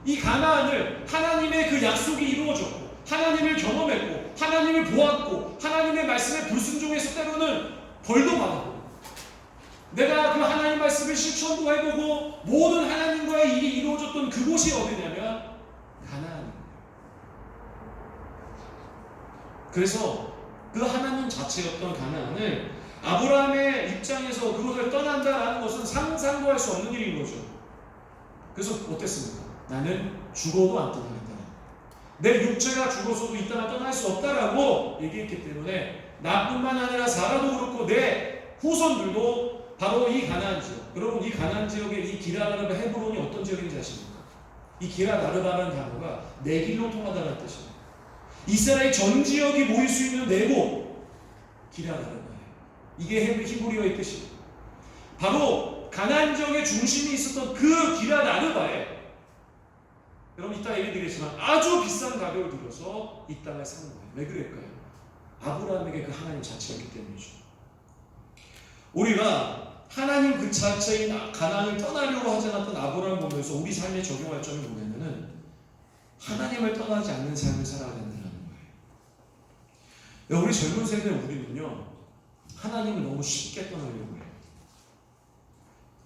A: 이 가나안을 하나님의 그 약속이 이루어졌고 하나님을 경험했고 하나님을 보았고 하나님의 말씀에 불순종해서 때로는 벌도 받았고 내가 그 하나님 말씀을 실천도 해보고 모든 하나님과의 일이 이루어졌던 그곳이 어디냐면 가나안입니다. 그래서 그 하나님 자체였던 가나안을 아브라함의 입장에서 그것을 떠난다라는 것은 상상도 할 수 없는 일인 거죠. 그래서 어땠습니까? 나는 죽어도 안 떠나겠다. 내 육체가 죽어서도 이 땅을 떠날 수 없다라고 얘기했기 때문에 나뿐만 아니라 사라도 그렇고 내 후손들도 바로 이 가나안 지역, 여러분 이 가나안 지역의 이 기라나르바 헤브론이 어떤 지역인지 아십니까? 이 기라나르바라는 단어가 네 길로 통하다는 뜻이에요. 이스라엘 전 지역이 모일 수 있는 네 곳, 기라나르바예요. 이게 히브리어의 뜻이에요. 바로 가나안 지역의 중심이 있었던 그 기라나르바에 여러분 이따 얘기 드리겠지만 아주 비싼 가격을 들여서 이 땅을 산 거예요. 왜 그럴까요? 아브라함에게 그 하나님 자체였기 때문이죠. 우리가 하나님 그 자체인 가나안을 떠나려고 하지 않았던 아브라함 보면서 우리 삶에 적용할 점이 뭐냐면은 하나님을 떠나지 않는 삶을 살아야 된다는 거예요. 우리 젊은 세대 우리는요 하나님을 너무 쉽게 떠나려고 해요.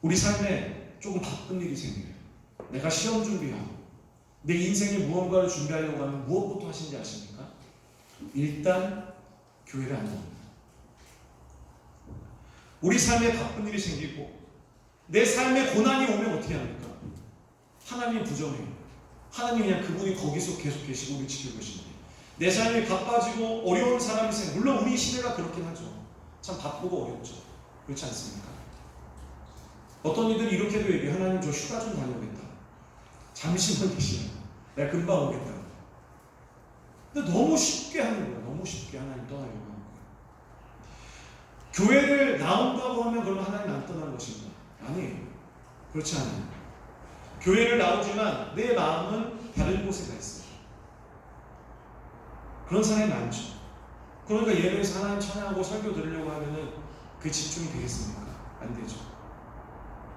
A: 우리 삶에 조금 바쁜 일이 생겨요. 내가 시험 준비하고 내 인생에 무언가를 준비하려고 하면 무엇부터 하신지 아십니까? 일단 교회를 안 나옵니다. 우리 삶에 바쁜 일이 생기고 내 삶에 고난이 오면 어떻게 합니까? 하나님 부정해요. 하나님 그냥 그분이 거기서 계속 계시고 우리 지키고 계신데 내 삶이 바빠지고 어려운 사람이 생겨. 물론 우리 시대가 그렇긴 하죠. 참 바쁘고 어렵죠. 그렇지 않습니까? 어떤 이들이 이렇게도 얘기해요. 하나님 저 휴가 좀 다녀오겠다. 잠시만 계시라. 내가 금방 오겠다. 근데 너무 쉽게 하는 거예요. 너무 쉽게 하나님 떠나려고 하는 거예요. 교회를 나온다고 하면 그러면 하나님 안 떠나는 것인가? 아니에요. 그렇지 않아요. 교회를 나오지만 내 마음은 다른 곳에 가 있어요. 그런 사람이 많죠. 그러니까 예배에서 하나님 찬양하고 설교 들으려고 하면은 그 집중이 되겠습니까? 안 되죠.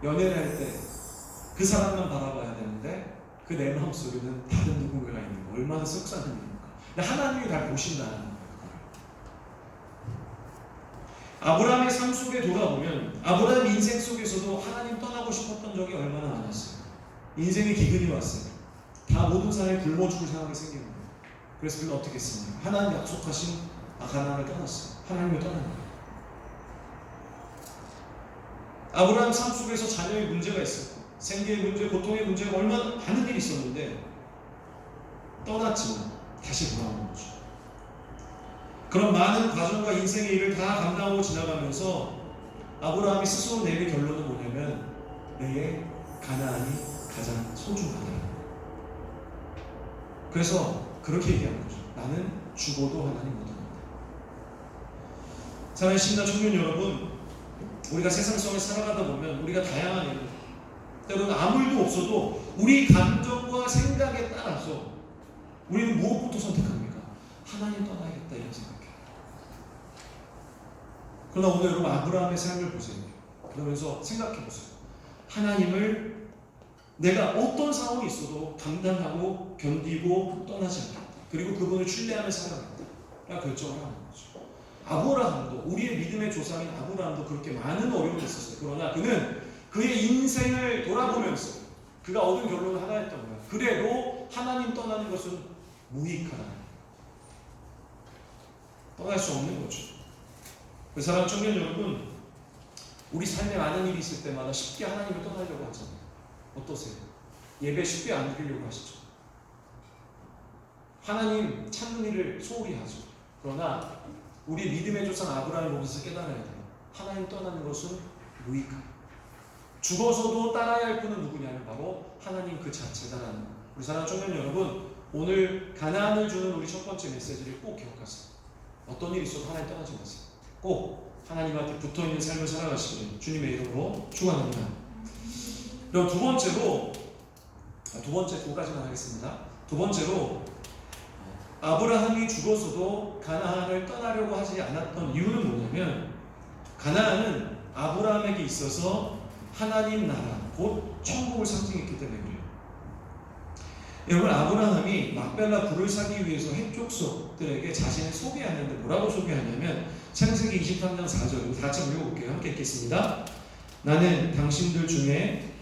A: 연애를 할 때 그 사람만 바라봐야 되는데 그 내 마음속에는 다른 누군가가 있는 거 얼마나 속상한 일입니까? 근데 하나님이 다 보신다는 거예요. 아브라함의 삶 속에 돌아보면 아브라함 인생 속에서도 하나님 떠나고 싶었던 적이 얼마나 많았어요. 인생의 기근이 왔어요. 다 모든 사람이 굶어 죽을 상황이 생기는 거예요. 그래서 그는 어떻게 했습니까? 하나님 약속하신 가나안을 떠났어요. 하나님을 떠난 거예요. 아브라함 삶 속에서 자녀의 문제가 있었고 생계의 문제, 고통의 문제가 얼마나 많은 일이 있었는데 떠났지만 다시 돌아온 거죠. 그런 많은 과정과 인생의 일을 다 감당하고 지나가면서 아브라함이 스스로 내린 결론은 뭐냐면 내 가나안이 가장 소중하다. 그래서 그렇게 얘기하는 거죠. 나는 죽어도 하나님 못 떠난다. 사랑하는 신나 청년 여러분, 우리가 세상 속에 살아가다 보면 우리가 다양한 일, 때로는 아무 일도 없어도 우리 감정과 생각에 따라서 우리는 무엇부터 선택합니까? 하나님 떠나야겠다 이런 생각해요. 그러나 오늘 여러분 아브라함의 삶을 보세요. 그러면서 생각해 보세요. 하나님을 내가 어떤 상황이 있어도 감당하고 견디고 떠나지 않겠다. 그리고 그분을 신뢰하며 살아가겠다. 라고 결정을 하는 거죠. 아브라함도, 우리의 믿음의 조상인 아브라함도 그렇게 많은 어려움이 있었어요. 그러나 그는 그의 인생을 돌아보면서 그가 얻은 결론은 하나였던 거예요. 그래도 하나님 떠나는 것은 무익하다. 떠날 수 없는 거죠. 그 사랑 청년 여러분, 우리 삶에 많은 일이 있을 때마다 쉽게 하나님을 떠나려고 하잖아요. 어떠세요? 예배 쉽게 안 드리려고 하시죠. 하나님 찾는 일을 소홀히 하죠. 그러나 우리 믿음의 조상 아브라함을 보면서 깨달아야 돼요. 하나님 떠나는 것은 무익하다. 죽어서도 따라야 할 분은 누구냐면 바로 하나님 그 자체다라는 거예요. 우리 사랑하는 청년 여러분, 오늘 가나안을 주는 우리 첫 번째 메시지를 꼭 기억하세요. 어떤 일이 있어도 하나님 떠나지 마세요. 꼭 하나님한테 붙어있는 삶을 살아가시길 주님의 이름으로 축원합니다. 그리고 두 번째로, 두 번째 두 가지만 하겠습니다. 두 번째로, 아브라함이 죽어서도 가나안을 떠나려고 하지 않았던 이유는 뭐냐면, 가나안은 아브라함에게 있어서 하나님 나라, 곧 천국을 상징했기 때문에 그래요. 여러분, 아브라함이 막벨라 불을 사기 위해서 핵족속들에게 자신을 소개하는데 뭐라고 소개하냐면, 창세기 23장 4절, 다 같이 읽어볼게요. 함께 읽겠습니다. 나는 당신들 중에,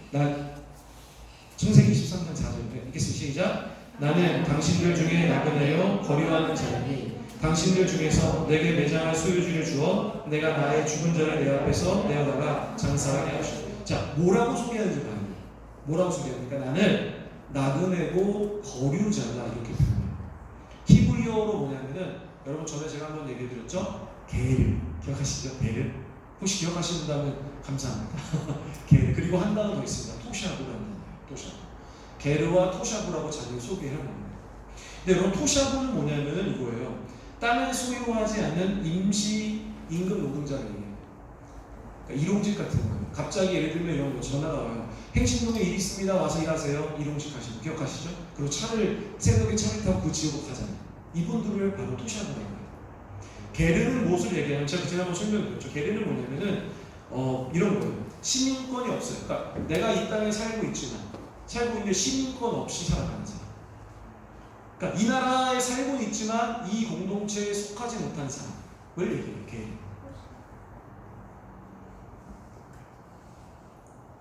A: 창세기 23장 4절 읽겠습니다. 시작. 나는 당신들 중에 나그네요 거류하는 자니 당신들 중에서 내게 매장할 소유주를 주어 내가 나의 죽은 자를 내 앞에서 내어다가 장사하게 하시오. 자, 뭐라고 소개하는지 봐요. 뭐라고 소개합니까? 나는 나그네고 거류자다 이렇게 표현해요. 히브리어로 뭐냐면은, 여러분 전에 제가 한번 얘기해드렸죠? 게르, 기억하시죠? 게르. 혹시 기억하시는다면 감사합니다. 게르. 그리고 한 단어 더 있습니다. 토샤브라는 단어예요. 토샤브. 게르와 토샤브라고 자기를 소개하는 거예요. 근데 여러분, 토샤브는 뭐냐면은 이거예요. 땅을 소유하지 않는 임시 임금 노동자를 얘기해요. 그러니까 일용직 같은 거예요. 갑자기 예를 들면 이런 거 전화가 와요. 행신동에 일 있습니다. 와서 일하세요. 일용직 하시고, 기억하시죠? 그리고 새벽에 차를 타고 그 지역으로 가잖아요. 이분들을 바로 토샤브라고 해요. 게르는 무엇을 얘기하냐면, 제가 지난번 설명드렸죠. 게르는 뭐냐면은 이런 거예요. 시민권이 없어요. 그러니까 내가 이 땅에 살고 있는데 시민권 없이 살아가는 사람. 그러니까 이 나라에 살고 있지만 이 공동체에 속하지 못한 사람을 얘기해요. 게르.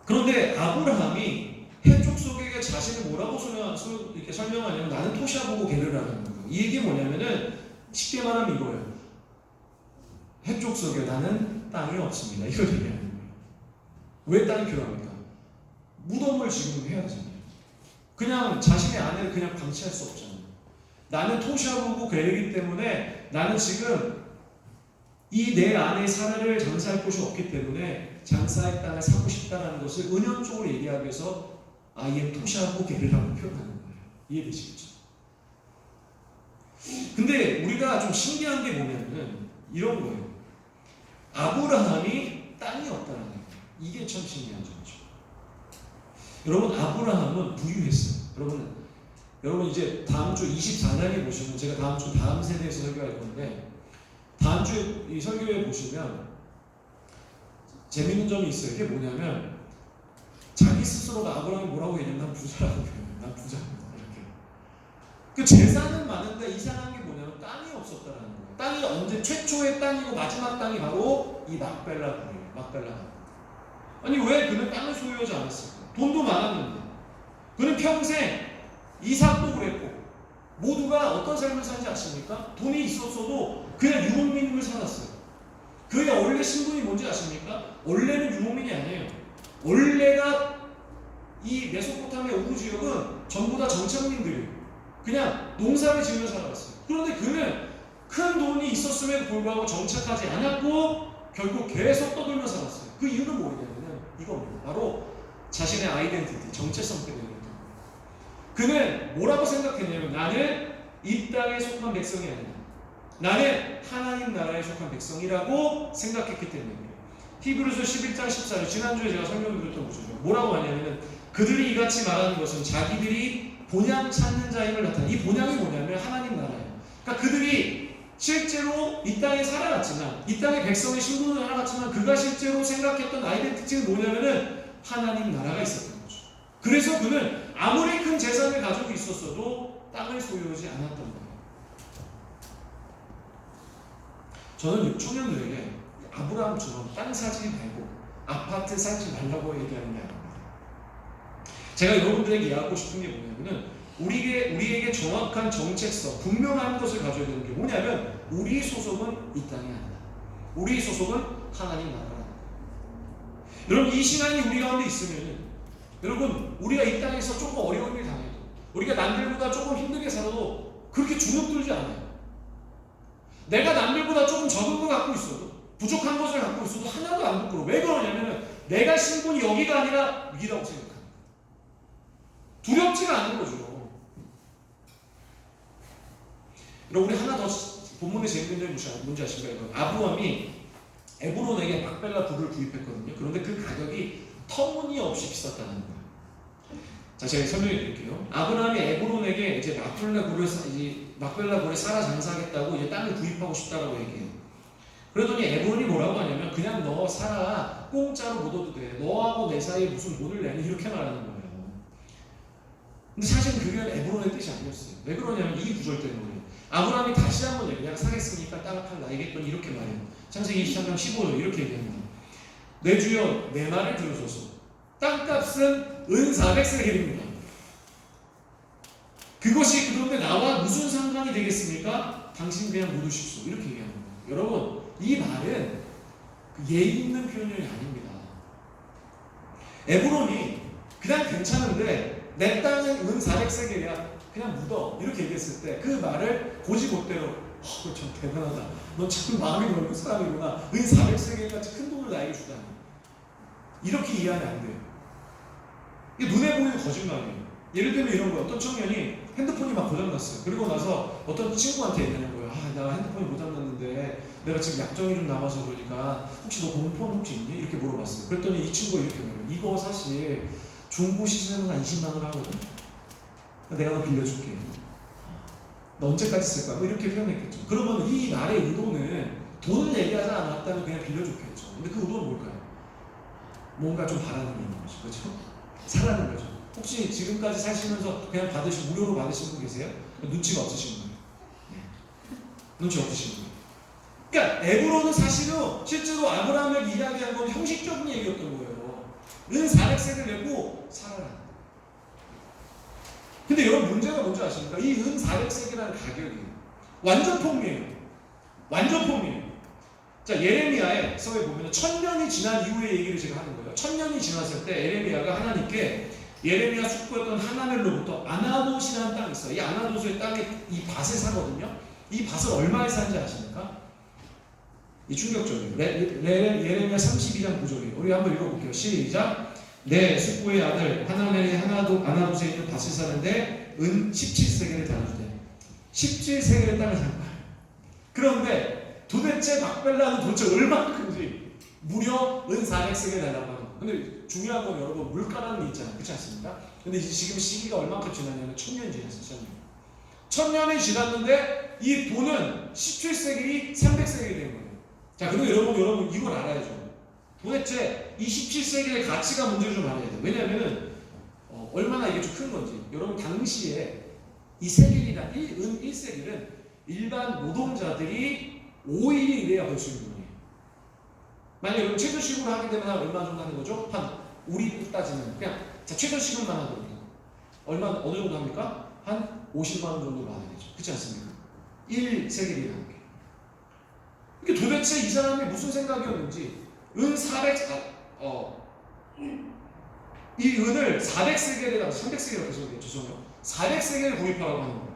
A: 그런데 아브라함이 헷족속에게 자신을 뭐라고 이렇게 설명하냐면, 나는 토샤보고 게르라는 거예요. 이 얘기 뭐냐면은, 쉽게 말하면 이거예요. 헷족속에 나는 땅이 없습니다. 이걸 얘기하는 거예요. 왜 땅이 필요합니까? 무덤을 지금 해야 되잖아요. 그냥 자신의 아내를 그냥 방치할 수 없잖아요. 나는 토샤보고 게르기 때문에 나는 지금 이 내 안에 사례를 장사할 곳이 없기 때문에 장사의 땅을 사고 싶다는 것을 은연적으로 얘기하기 위해서 아예 토샤보 게르라고 표현하는 거예요. 이해되시겠죠? 근데 우리가 좀 신기한 게 뭐냐면 이런 거예요. 아브라함이 땅이 없다는 거예요. 이게 참 신기한 점이죠. 여러분, 아브라함은 부유했어요. 여러분 이제 다음 주 24장에 보시면, 제가 다음 세대에서 설교할 건데, 다음 주 이 설교에 보시면 재밌는 점이 있어요. 이게 뭐냐면, 자기 스스로가 아브라함이 뭐라고 얘기하면 난 부자라고 표현해요. 난 부자입니다. 이렇게. 그 재산은 많은데 이상한 게 뭐냐면 땅이 없었다라는 거예요. 땅이 언제 최초의 땅이고 마지막 땅이 바로 이 막벨라 불이에요. 막벨라. 아니, 왜 그는 땅을 소유하지 않았을까? 돈도 많았는데. 그는 평생 이삭도 그랬고, 모두가 어떤 삶을 사는지 아십니까? 돈이 있었어도 그냥 유목민을 살았어요. 그의 원래 신분이 뭔지 아십니까? 원래는 유목민이 아니에요. 원래가 이 메소포타미아 우부 지역은 전부 다 정착민들이에요. 그냥 농사를 지으며 살아갔어요. 그런데 그는 큰 돈이 있었음에도 불구하고 정착하지 않았고 결국 계속 떠돌며 살았어요. 그 이유는 뭐냐면 이겁니다. 바로 자신의 아이덴티티, 정체성 때문에 그랬던 거예요. 그는 뭐라고 생각했냐면, 나는 이 땅에 속한 백성이 아니다. 나는 하나님 나라에 속한 백성이라고 생각했기 때문에 그래요. 히브리서 11장 14절, 지난주에 제가 설명드렸던 것이죠. 뭐라고 하냐면은, 그들이 이같이 말하는 것은 자기들이 본향 찾는 자임을 나타내. 이 본향이 뭐냐면 하나님 나라예요. 그러니까 그들이 실제로 이 땅에 살아갔지만, 이 땅의 백성의 신분으로 살아갔지만, 그가 실제로 생각했던 아이덴티티는 뭐냐면은 하나님 나라가 있었던 거죠. 그래서 그는 아무리 큰 재산을 가지고 있었어도 땅을 소유하지 않았던 거예요. 저는 청년들에게 아브라함처럼 땅 사지 말고 아파트 사지 말라고 얘기하는 게 아닙니다. 제가 여러분들에게 이야기하고 싶은 게 뭐냐면은 우리에게 정확한 정책성, 분명한 것을 가져야 되는 게 뭐냐면 우리 소속은 이 땅이 아니다. 우리 소속은 하나님 나라라는 거예요. 여러분, 이 신앙이 우리 가운데 있으면 여러분, 우리가 이 땅에서 조금 어려운 일 당해도, 우리가 남들보다 조금 힘들게 살아도 그렇게 주눅들지 않아요. 내가 남들보다 조금 적은 걸 갖고 있어도, 부족한 것을 갖고 있어도 하나도 안 부끄러워. 왜 그러냐면 내가 신분이 여기가 아니라 위라고 생각합니다. 두렵지가 않은 거죠. 여러분, 우리 하나 더 본문의 재밌는 점이 뭔지 아십니까? 아브라함이 에브론에게 막벨라 굴을 구입했거든요. 그런데 그 가격이 터무니없이 비쌌다는 거예요. 자, 제가 설명해 드릴게요. 아브라함이 에브론에게 이제 막벨라 굴에 사라 장사하겠다고 이제 땅을 구입하고 싶다라고 얘기해요. 그러더니 에브론이 뭐라고 하냐면 그냥 너 사라, 공짜로 못 얻어도 돼. 너하고 내 사이에 무슨 돈을 내니? 이렇게 말하는 거예요. 근데 사실 그게 에브론의 뜻이 아니었어요. 왜 그러냐면 이 구절 때문에 아브라함이 다시 한번 내가 사겠으니까 땅을 팔라 이랬더니 이렇게 말해요. 창세기 23장 15절 이렇게 얘기합니다. 내 주여 내 말을 들으소서. 땅값은 은 400세겔입니다. 그것이 그런데 나와 무슨 상관이 되겠습니까? 당신 그냥 못 오십시오. 이렇게 얘기하는 거예요. 여러분, 이 말은 예의 있는 표현이 아닙니다. 에브론이 그냥 괜찮은데 내 땅은 은 400세겔이야. 그냥 묻어. 이렇게 얘기했을 때 그 말을 고지고대로 참 대단하다. 너 참 마음이 넓은 사람이구나. 은 400세겔까지 큰 돈을 나에게 주다니. 이렇게 이해하면 안 돼요. 이게 눈에 보이는 거짓말이에요. 예를 들면 이런 거예요. 어떤 청년이 핸드폰이 막 고장났어요. 그리고 나서 어떤 친구한테 얘기하는 거예요. 나 핸드폰이 고장났는데 내가 지금 약정이 좀 남아서 그러니까 혹시 너 공폰 혹시 있니? 이렇게 물어봤어요. 그랬더니 이 친구가 이렇게 말해요. 이거 사실 중고 시세는 한 20만 원 하거든. 내가 너 빌려줄게. 너 언제까지 쓸 거야? 뭐 이렇게 표현했겠죠. 그러면 이 말의 의도는 돈을 얘기하지 않았다면 그냥 빌려줬겠죠. 근데 그 의도는 뭘까요? 뭔가 좀 바라는 게 있는 거죠. 그렇죠? 사라는 거죠. 혹시 지금까지 사시면서 그냥 무료로 받으신 분 계세요? 눈치가 없으신 거예요. 눈치 없으신 거예요. 그러니까 에브론은 사실은 실제로 아브라함을 이야기한 건 형식적인 얘기였던 거예요. 은 400세를 내고 살아라. 근데 여러분, 문제가 뭔지 아십니까? 이 은 400세겔이라는 가격이 완전 폭리예요. 완전 폭리예요. 자, 예레미야의 서에 보면 1000년이 지난 이후의 얘기를 제가 하는 거예요. 1000년이 지났을 때 예레미야가 하나님께 예레미야 숙부였던 하나멜로부터 아나돗이라는 땅이 있어요. 이 아나돗의 땅에 이 밭을 사거든요. 이 밭을 얼마에 사는지 아십니까? 이 충격적이에요. 예레미야 32장 9절이에요. 우리 한번 읽어볼게요. 시작. 내 숙부의 아들 하나멜이 아나돗에 있는 밭을 사는데 은 17세겔을 달아주대. 17세겔의 땅을 산 거예요. 그런데 도대체 막벨라는 도대체 얼마큼인지 무려 은 400세겔 달라고 하는 거예요. 근데 중요한 건 여러분, 물가라는 게 있잖아요. 그렇지 않습니까? 근데 지금 시기가 얼마큼 지났냐면 1000년이 지났어요. 1000년이 지났는데 이 돈은 17세겔이 300세겔이 된 거예요. 자, 그리고 여러분 이걸 알아야죠. 도대체 이 17세겔의 가치가 뭔지를 좀 알아야 돼요. 왜냐하면 얼마나 이게 좀 큰 건지. 여러분, 당시에 이 세겔이나 은 1세겔은 일반 노동자들이 5일이 일해야 벌 수 있는 돈이에요. 만약에 여러분 최저시급으로 하게 되면 얼마 정도 하는 거죠? 우리 따지면 그냥 최저시급만 하거든요. 어느 정도 합니까? 한 50만 원 정도 받아야 되죠. 그렇지 않습니까? 1세겔이라는 게. 이게 도대체 이 사람이 무슨 생각이었는지 은 400, 이 은을 400세겔에다가 300세겔이라고 해서 죄송해요. 400세겔을 구입하라고 하는 거예요.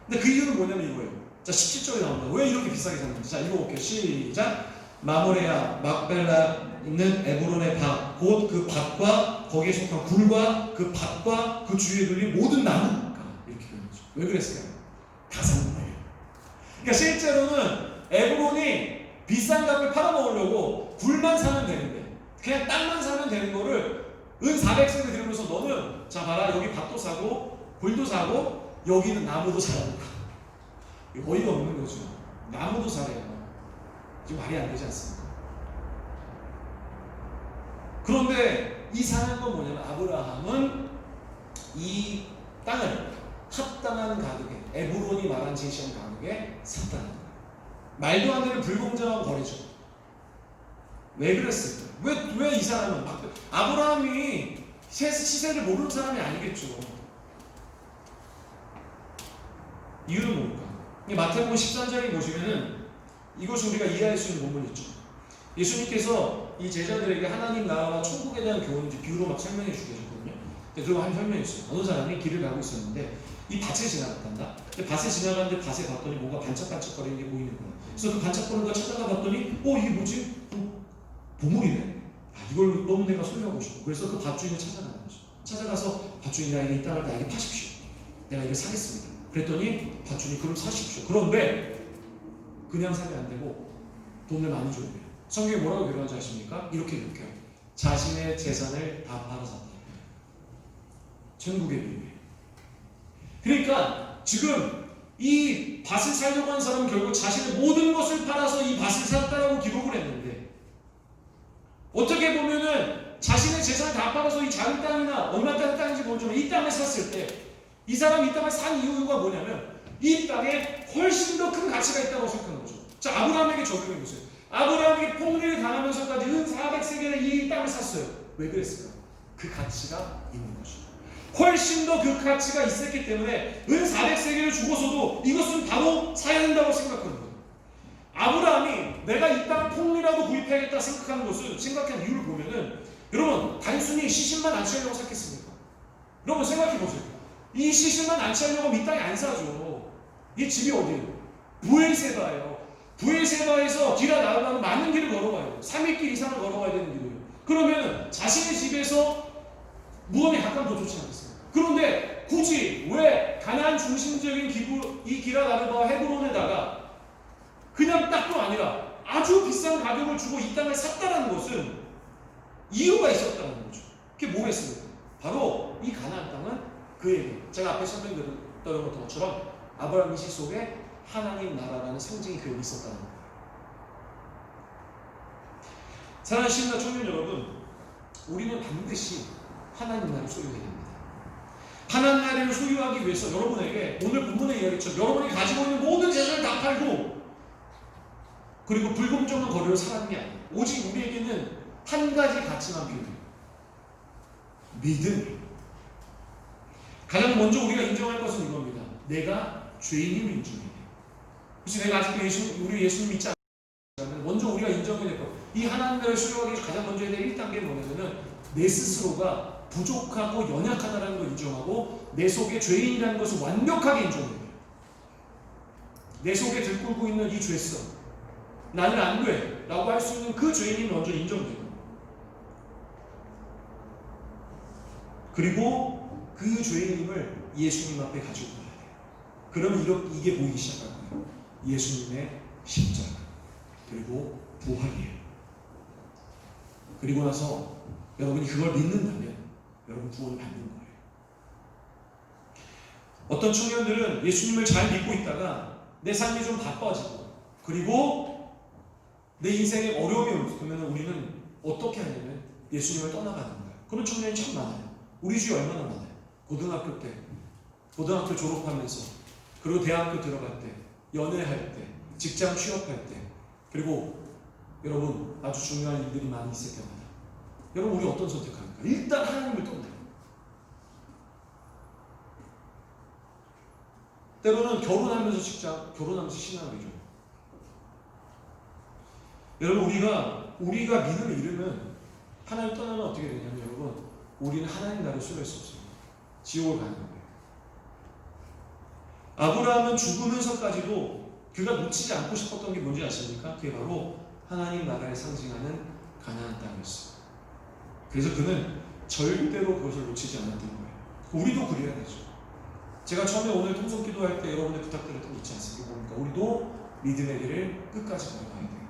A: 근데 그 이유는 뭐냐면 이거예요. 자, 17절에 나옵니다. 왜 이렇게 비싸게 샀는지. 자, 읽어볼게요. 시작. 마모레야 막벨라 있는 에브론의 밭, 곧 그 밭과 거기에 속한 굴과 그 밭과 그 주위에 둘린 모든 나무가 이렇게 되는 거죠. 왜 그랬을까요? 다 산 거예요. 그러니까 실제로는 에브론이 비싼 값을 팔아먹으려고 굴만 사면 되는데, 그냥 땅만 사면 되는 거를 은 400세겔 들으면서 너는 자 봐라, 여기 밭도 사고 굴도 사고 여기는 나무도 사라고
D: 어이가 없는 거죠. 나무도 살해요. 이게 말이 안 되지 않습니까? 그런데 이상한 건 뭐냐면 아브라함은 이 땅을 합당한 가격에, 에브론이 말한 제시한 가격에 샀다는 거예요. 말도 안 되는 불공정한 거래죠. 왜 그랬을까? 왜 이 사람은 아브라함이 시세를 모르는 사람이 아니겠죠. 이유는 뭘까? 마태복음 13장에 보시면은 이것이 우리가 이해할 수 있는 부분이 있죠. 예수님께서 이 제자들에게 하나님 나라와 천국에 대한 교훈을 비유로 막 설명해 주게 되거든요. 그리고 한 설명했어요. 어느 사람이 길을 가고 있었는데 이 밭에 지나갔단다. 밭에 지나가는데 밭에 봤더니 뭔가 반짝반짝거리는 게 보이는 거야. 그래서 그 반짝거리는 거 찾아가 봤더니 이게 뭐지? 보물이네. 이걸 너무 내가 소유하고 싶어. 그래서 그 밭주인을 찾아가는 거죠. 찾아가서 밭주인이랑 이 땅을 나에게 파십시오. 내가 이걸 사겠습니다. 그랬더니 밭주인이 그럼 사십시오. 그런데 그냥 사면 안 되고 돈을 많이 줘야 돼요. 성경에 뭐라고 표현하지 아십니까? 이렇게 자신의 재산을 다 팔아샀다. 천국의 비밀. 그러니까 지금 이 밭을 살려고 한 사람은 결국 자신의 모든 것을 팔아서 이 밭을 샀다라고 기록을 했는데, 어떻게 보면은 자신의 재산을 다 팔아서 이 작은 땅이나 얼마 땅인지 모르지만 이 땅을 샀을 때 이 사람이 이 땅을 산 이유가 뭐냐면 이 땅에 훨씬 더 큰 가치가 있다고 생각하는 거죠. 자, 아브라함에게 적용해 보세요. 아브라함에게 폭리를 당하면서까지 은 400세겔의 이 땅을 샀어요. 왜 그랬을까? 그 가치가 있는 거죠. 훨씬 더 그 가치가 있었기 때문에 은 400세겔을 주고서도 이것은 바로 사야 된다고 생각하는 거예요. 아브라함이 내가 이 땅 폭리라도 구입해야겠다 생각하는 것은, 생각한 이유를 보면은, 여러분 단순히 시신만 안치하려고 샀겠습니까? 여러분 생각해 보세요. 이 시신만 안치하려고 하면 이 땅에 안 사죠. 이 집이 어디예요? 부엘세바예요. 부엘세바에서 길아 나아가는 많은 길을 걸어가요. 3일길 이상을 걸어가야 되는 길이에요. 그러면 자신의 집에서 무덤에 가까우면 더 좋지 않겠어요? 그런데 굳이 왜 가나안 중심적인 이 기라 나르바와 헤브론에다가 그냥 땅도 아니라 아주 비싼 가격을 주고 이 땅을 샀다는 것은 이유가 있었다는 거죠. 그게 뭐겠습니까? 바로 이 가나안 땅은 그에게, 제가 앞에 설명드렸던 것처럼 아브라함 이시 속에 하나님 나라라는 상징이 그 여기 있었다는 거예요. 사랑하는 시민과 청년 여러분, 우리는 반드시 하나님 나라를 소유해야 됩니다. 하나님 나라를 소유하기 위해서 여러분에게 오늘 본문의 이야기처럼 여러분이 가지고 있는 모든 재산을 다 팔고 그리고 불공정한 거래로 살아가는 게 아니에요. 오직 우리에게는 한 가지 가치만 필요해요. 믿음. 가장 먼저 우리가 인정할 것은 이겁니다. 내가 죄인임을 인정해야 돼요. 그래서 내가 아직도 우리 예수님 믿지 않으면 먼저 우리가 인정해야 될 것. 이 하나님 나라를 소유하기 위해서 가장 먼저 해야 될 1단계는 뭐냐면은 내 스스로가 부족하고 연약하다는 걸 인정하고 내 속에 죄인이라는 것을 완벽하게 인정해야 돼요. 내 속에 들끓고 있는 이 죄성, 나는 안 돼 라고 할 수 있는 그 죄인이 먼저 인정돼요. 그리고 그 죄인임을 예수님 앞에 가지고 가야 돼요. 그러면 이게 보이기 시작할 거예요. 예수님의 십자가, 그리고 부활이에요. 그리고 나서 여러분이 그걸 믿는다면 여러분 구원을 받는 거예요. 어떤 청년들은 예수님을 잘 믿고 있다가 내 삶이 좀 바빠지고 그리고 내 인생에 어려움이 오면 우리는 어떻게 하냐면 예수님을 떠나가는 거예요. 그런 청년이 참 많아요. 우리 주위에 얼마나 많아요. 고등학교 때, 고등학교 졸업하면서, 그리고 대학교 들어갈 때, 연애할 때, 직장 취업할 때, 그리고 여러분 아주 중요한 일들이 많이 있을 때마다 여러분 우리 어떤 선택합니까? 일단 하나님을 떠나요. 때로는 결혼하면서 직장, 결혼하면서 신앙을 잊어요. 여러분 우리가 믿음을 잃으면 하나님 떠나면 어떻게 되냐면 여러분 우리는 하나님 나라를 소유할 수 없어요. 지옥을 가는 거예요. 아브라함은 죽으면서까지도 그가 놓치지 않고 싶었던 게 뭔지 아십니까? 그게 바로 하나님 나라를 상징하는 가나안 땅이었어요. 그래서 그는 절대로 그것을 놓치지 않았던 거예요. 우리도 그래야 되죠. 제가 처음에 오늘 통성 기도할 때 여러분의 부탁드렸던 거 있지 않습니까? 그러니까 우리도 믿음의 길을 끝까지 걸어가야 돼요.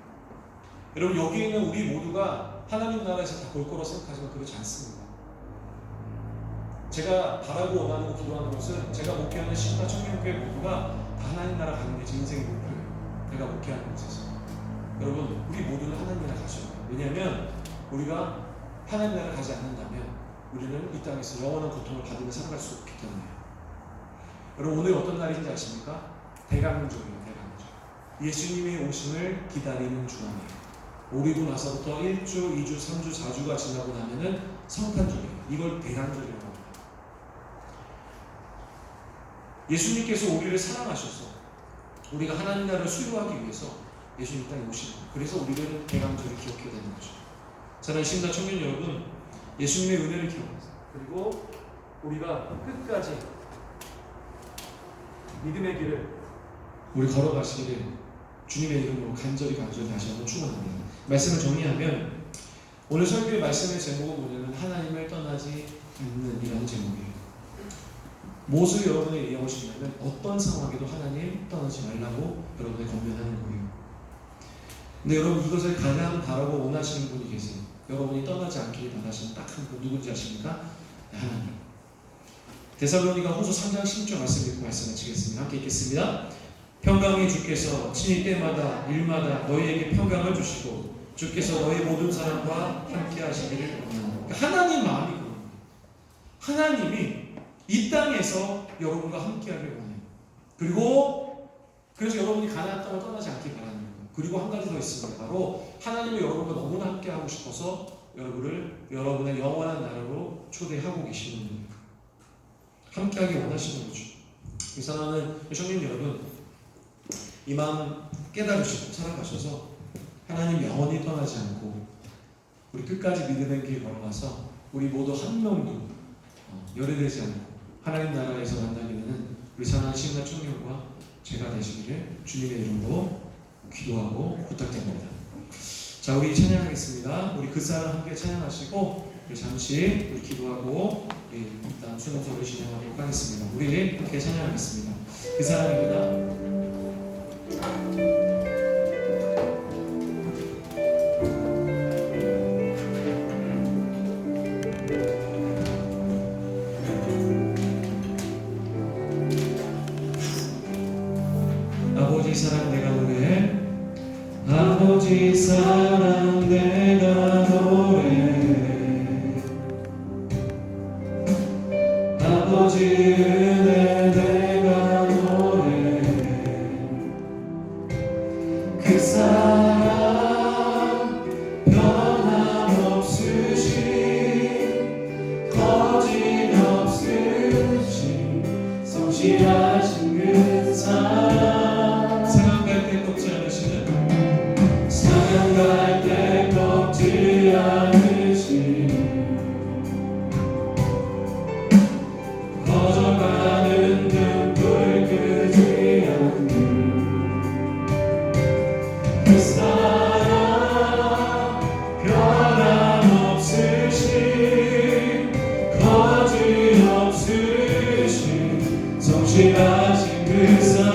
D: 여러분 여기에 있는 우리 모두가 하나님 나라에서 다 볼 거라고 생각하지만 그렇지 않습니다. 제가 바라고 원하는 기도하는 것은 제가 목회하는 신과 청년교회 모두가 하나님 나라 가는 게 제 인생의 목표예요. 내가 목회하는 곳에서. 여러분, 우리 모두는 하나님 나라 가셔야 돼요. 왜냐하면 우리가 하나님 나라 가지 않는다면 우리는 이 땅에서 영원한 고통을 받으며 살아갈 수 없기 때문에요. 여러분, 오늘 어떤 날인지 아십니까? 대강절이에요. 대강절. 예수님의 오심을 기다리는 주간이에요. 오리고 나서부터 1주, 2주, 3주, 4주가 지나고 나면은 성탄절이에요. 이걸 대강절이라고 합니다. 예수님께서 우리를 사랑하셔서 우리가 하나님 나라를 수료하기 위해서 예수님 땅에 오신 거예요. 그래서 우리는 대강절을 기억해야 되는 거죠. 사랑하는 신자 청년 여러분, 예수님의 은혜를 기억하세요. 그리고 우리가 끝까지 믿음의 길을 우리 걸어가시기를 주님의 이름으로 간절히 다시 한번 축원합니다. 말씀을 정리하면 오늘 설교의 말씀의 제목은 뭐냐면 하나님을 떠나지 않는 이라는 제목이에요. 무엇을 여러분에게 얘기하고 싶냐면 어떤 상황에도 하나님 떠나지 말라고 여러분에 권면하는 거예요. 근데 여러분, 이것을 가장 바라고 원하시는 분이 계세요. 여러분이 떠나지 않기를 바라시는 딱 한 분, 누군지 아십니까? 하나님. 데살로니가 후서 3장 16절 말씀 읽고 말씀 마치겠습니다. 함께 읽겠습니다. 평강의 주께서 친히 때마다 일마다 너희에게 평강을 주시고 주께서 너희 모든 사람과 함께 하시기를 원합니다. 그러니까 하나님 마음이 그런 거예요. 하나님이 이 땅에서 여러분과 함께 하길 원해요. 그래서 여러분이 가나안 땅을 떠나지 않길 바라는 거예요. 그리고 한 가지 더 있습니다. 바로 하나님이 여러분과 너무나 함께 하고 싶어서 여러분의 영원한 나라로 초대하고 계시는 거예요. 함께 하길 원하시는 거죠. 사랑하는 청년 여러분, 이 마음 깨달으시고 살아가셔서 하나님 영원히 떠나지 않고 우리 끝까지 믿음의 길 걸어가서 우리 모두 한 명도 열애되지 않고 하나님 나라에서 만나게 되는 우리 사랑하는 신나 청년과 제가 되시기를 주님의 이름으로 기도하고 부탁드립니다. 자, 우리 찬양하겠습니다. 우리 그 사람 함께 찬양하시고 잠시 우리 기도하고 일단 순서를 진행하도록 하겠습니다. 우리 함께 찬양하겠습니다. 그 사람입니다. 아버지 사랑 내가 노래해. 아버지 사랑 내가 노래해. 아버지 은혜 내가 노래해. 그 사랑 변함없으신 거짓없으신 성실하신 그 사랑 상한 갈 때 꺾지 않으시는 상한 갈 때 꺾지 않으시는 거져가는 등불 끄지 않는 그 사랑 변함없으신 거짓없으신 성실하신 그 사랑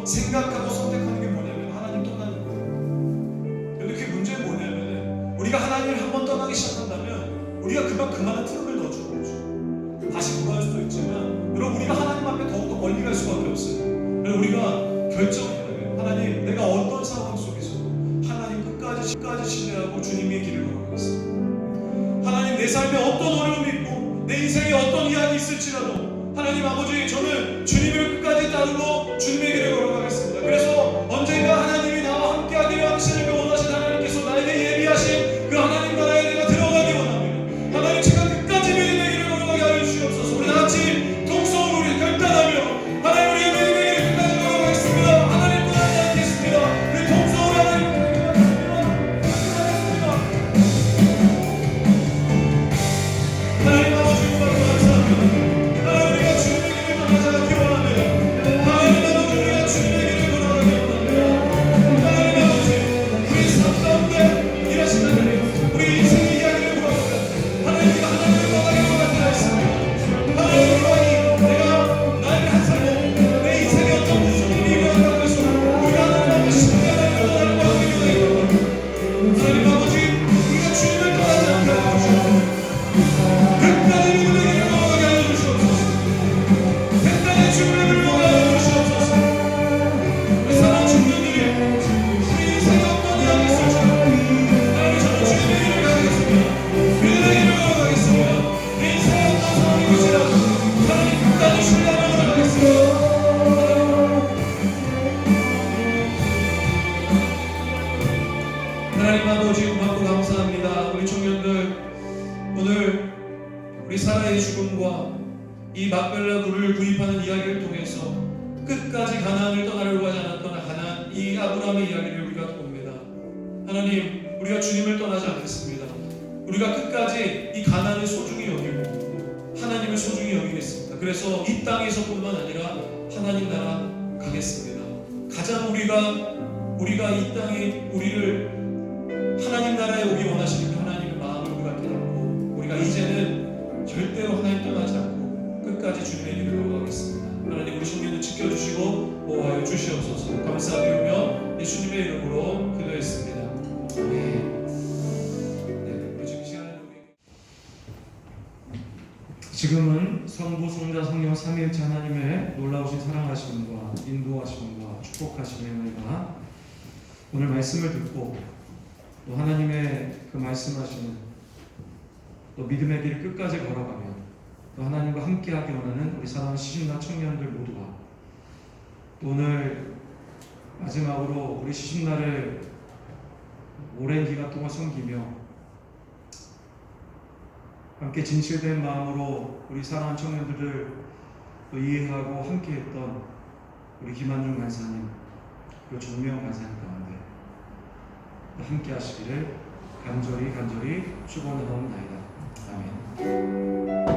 D: 생각하고 선택하는 게 뭐냐면 하나님 떠나는 거예요. 근데 그게 문제는 뭐냐면 우리가 하나님을 한번 떠나기 시작한다면 우리가 그만한 틈을 넣어주는 거죠. 다시 돌아갈 수도 있지만 여러분 우리가 하나님 앞에 더욱더 멀리 갈 수밖에 없어요. 그래서 우리가 결정해야 돼요. 하나님 내가 어떤 상황 속에서 하나님 끝까지 신뢰하고 주님의 길을 걸어가겠습니다. 하나님 내 삶에 어떤 어려움이 있고 내 인생에 어떤 이한이 있을지라도 하나님 아버지 저는 주님을 끝까지 따르고 주님의 길을 걸어가겠습니다. 그래서 언젠가 하나님이 나와 함께하기를 당신을 원하신 하나님께서 나에게 예비하신 그 하나님 나라에 내가 들어가기 원합니다. 하나님 제가 끝까지 믿음의 길을 걸어가게 하여 주시옵소서. 우리 다같이 동성으로 우리 결단하며 하나님 우리의 믿음의 길을 끝까지 걸어가겠습니다. 하나님 떠나지 않겠습니다. 우리 동성으로 하나님 하나님 아버지 감사합니다. 하나님 우리가 주님의 길을 떠나지 않기 원합니다. 하나님 아버지 우리가 주님의 길을 걸어가기 원합니다. 하나님 아버지 우리 삶 가운데 일하신 하나님 우리 인생의 이야기를 물어보면 하나님과 하나님을 떠나기로 나타나셨습니다. 하나님 우리가 내가 나이를 한 살로 내 인생에 어떤 무슨 일이 일어난다고 해서 우리가 하나님 앞에 쉽게 하나님을 떠나는 것을 기도합니다. 하나님 아버지 우리가 주님을 떠나지 않게 하여 주시옵소서. 끝까지 믿음의 길을 걸어가게 하여 주시옵소서. 끝까지 주님의 길을 걸어가게 하여 주시옵소서. 우리 사랑하는 청년들이 우리 인생에 어떤 이야기 있을지라도 하나님 저는 주님의 길을 가겠습니다. 믿음의 길을 걸어가겠습니다. 내 인생에 어떤 상황이 있을지라도 하나님 끝까지 신뢰하며 걸어가겠습니다. 하나님 아버지 고맙고 감사합니다. 우리 청년들 오늘 우리 사라의 죽음과 이 막벨라 굴을 구입하는 이야기를 통해서 끝까지 가나안을 떠나려고 하지 않았던 가나안 이 아브라함의 이야기를 우리가 봅니다. 하나님 우리가 주님을 떠나지 않겠습니다. 우리가 끝까지 이 가나안을 소중히 여기고 하나님을 소중히 여기겠습니다. 그래서 이 땅에서뿐만 아니라 하나님 나라 가겠습니다. 가장 우리가 이 땅에 우리를 하나님 나라에 오기 원하시는 그 하나님의 마음을 우리가 깨닫고 우리가 이제는 절대로 하나님 떠나지 않고 끝까지 주님의 길을 걸어가겠습니다. 하나님 우리 청년을 지켜주시고 보호하여 주시옵소서. 감사드리며 예수님의 이름으로 기도했습니다. 아멘. 네, 지금 시간에
A: 지금은 성부, 성자, 성령 삼위일체 하나님의 놀라우신 사랑하심과 인도하심과 축복하심의 은혜가 오늘 말씀을 듣고 또 하나님의 그 말씀하시는 또 믿음의 길 끝까지 걸어가며 또 하나님과 함께하기 원하는 우리 사랑하는 시신나 청년들 모두가 또 오늘 마지막으로 우리 시신나를 오랜 기간 동안 섬기며 함께 진실된 마음으로 우리 사랑하는 청년들을 또 이해하고 함께했던 우리 김한중 간사님 그리고 정명 간사님 가운데 함께 하시기를 간절히 축원하옵나이다. 아멘.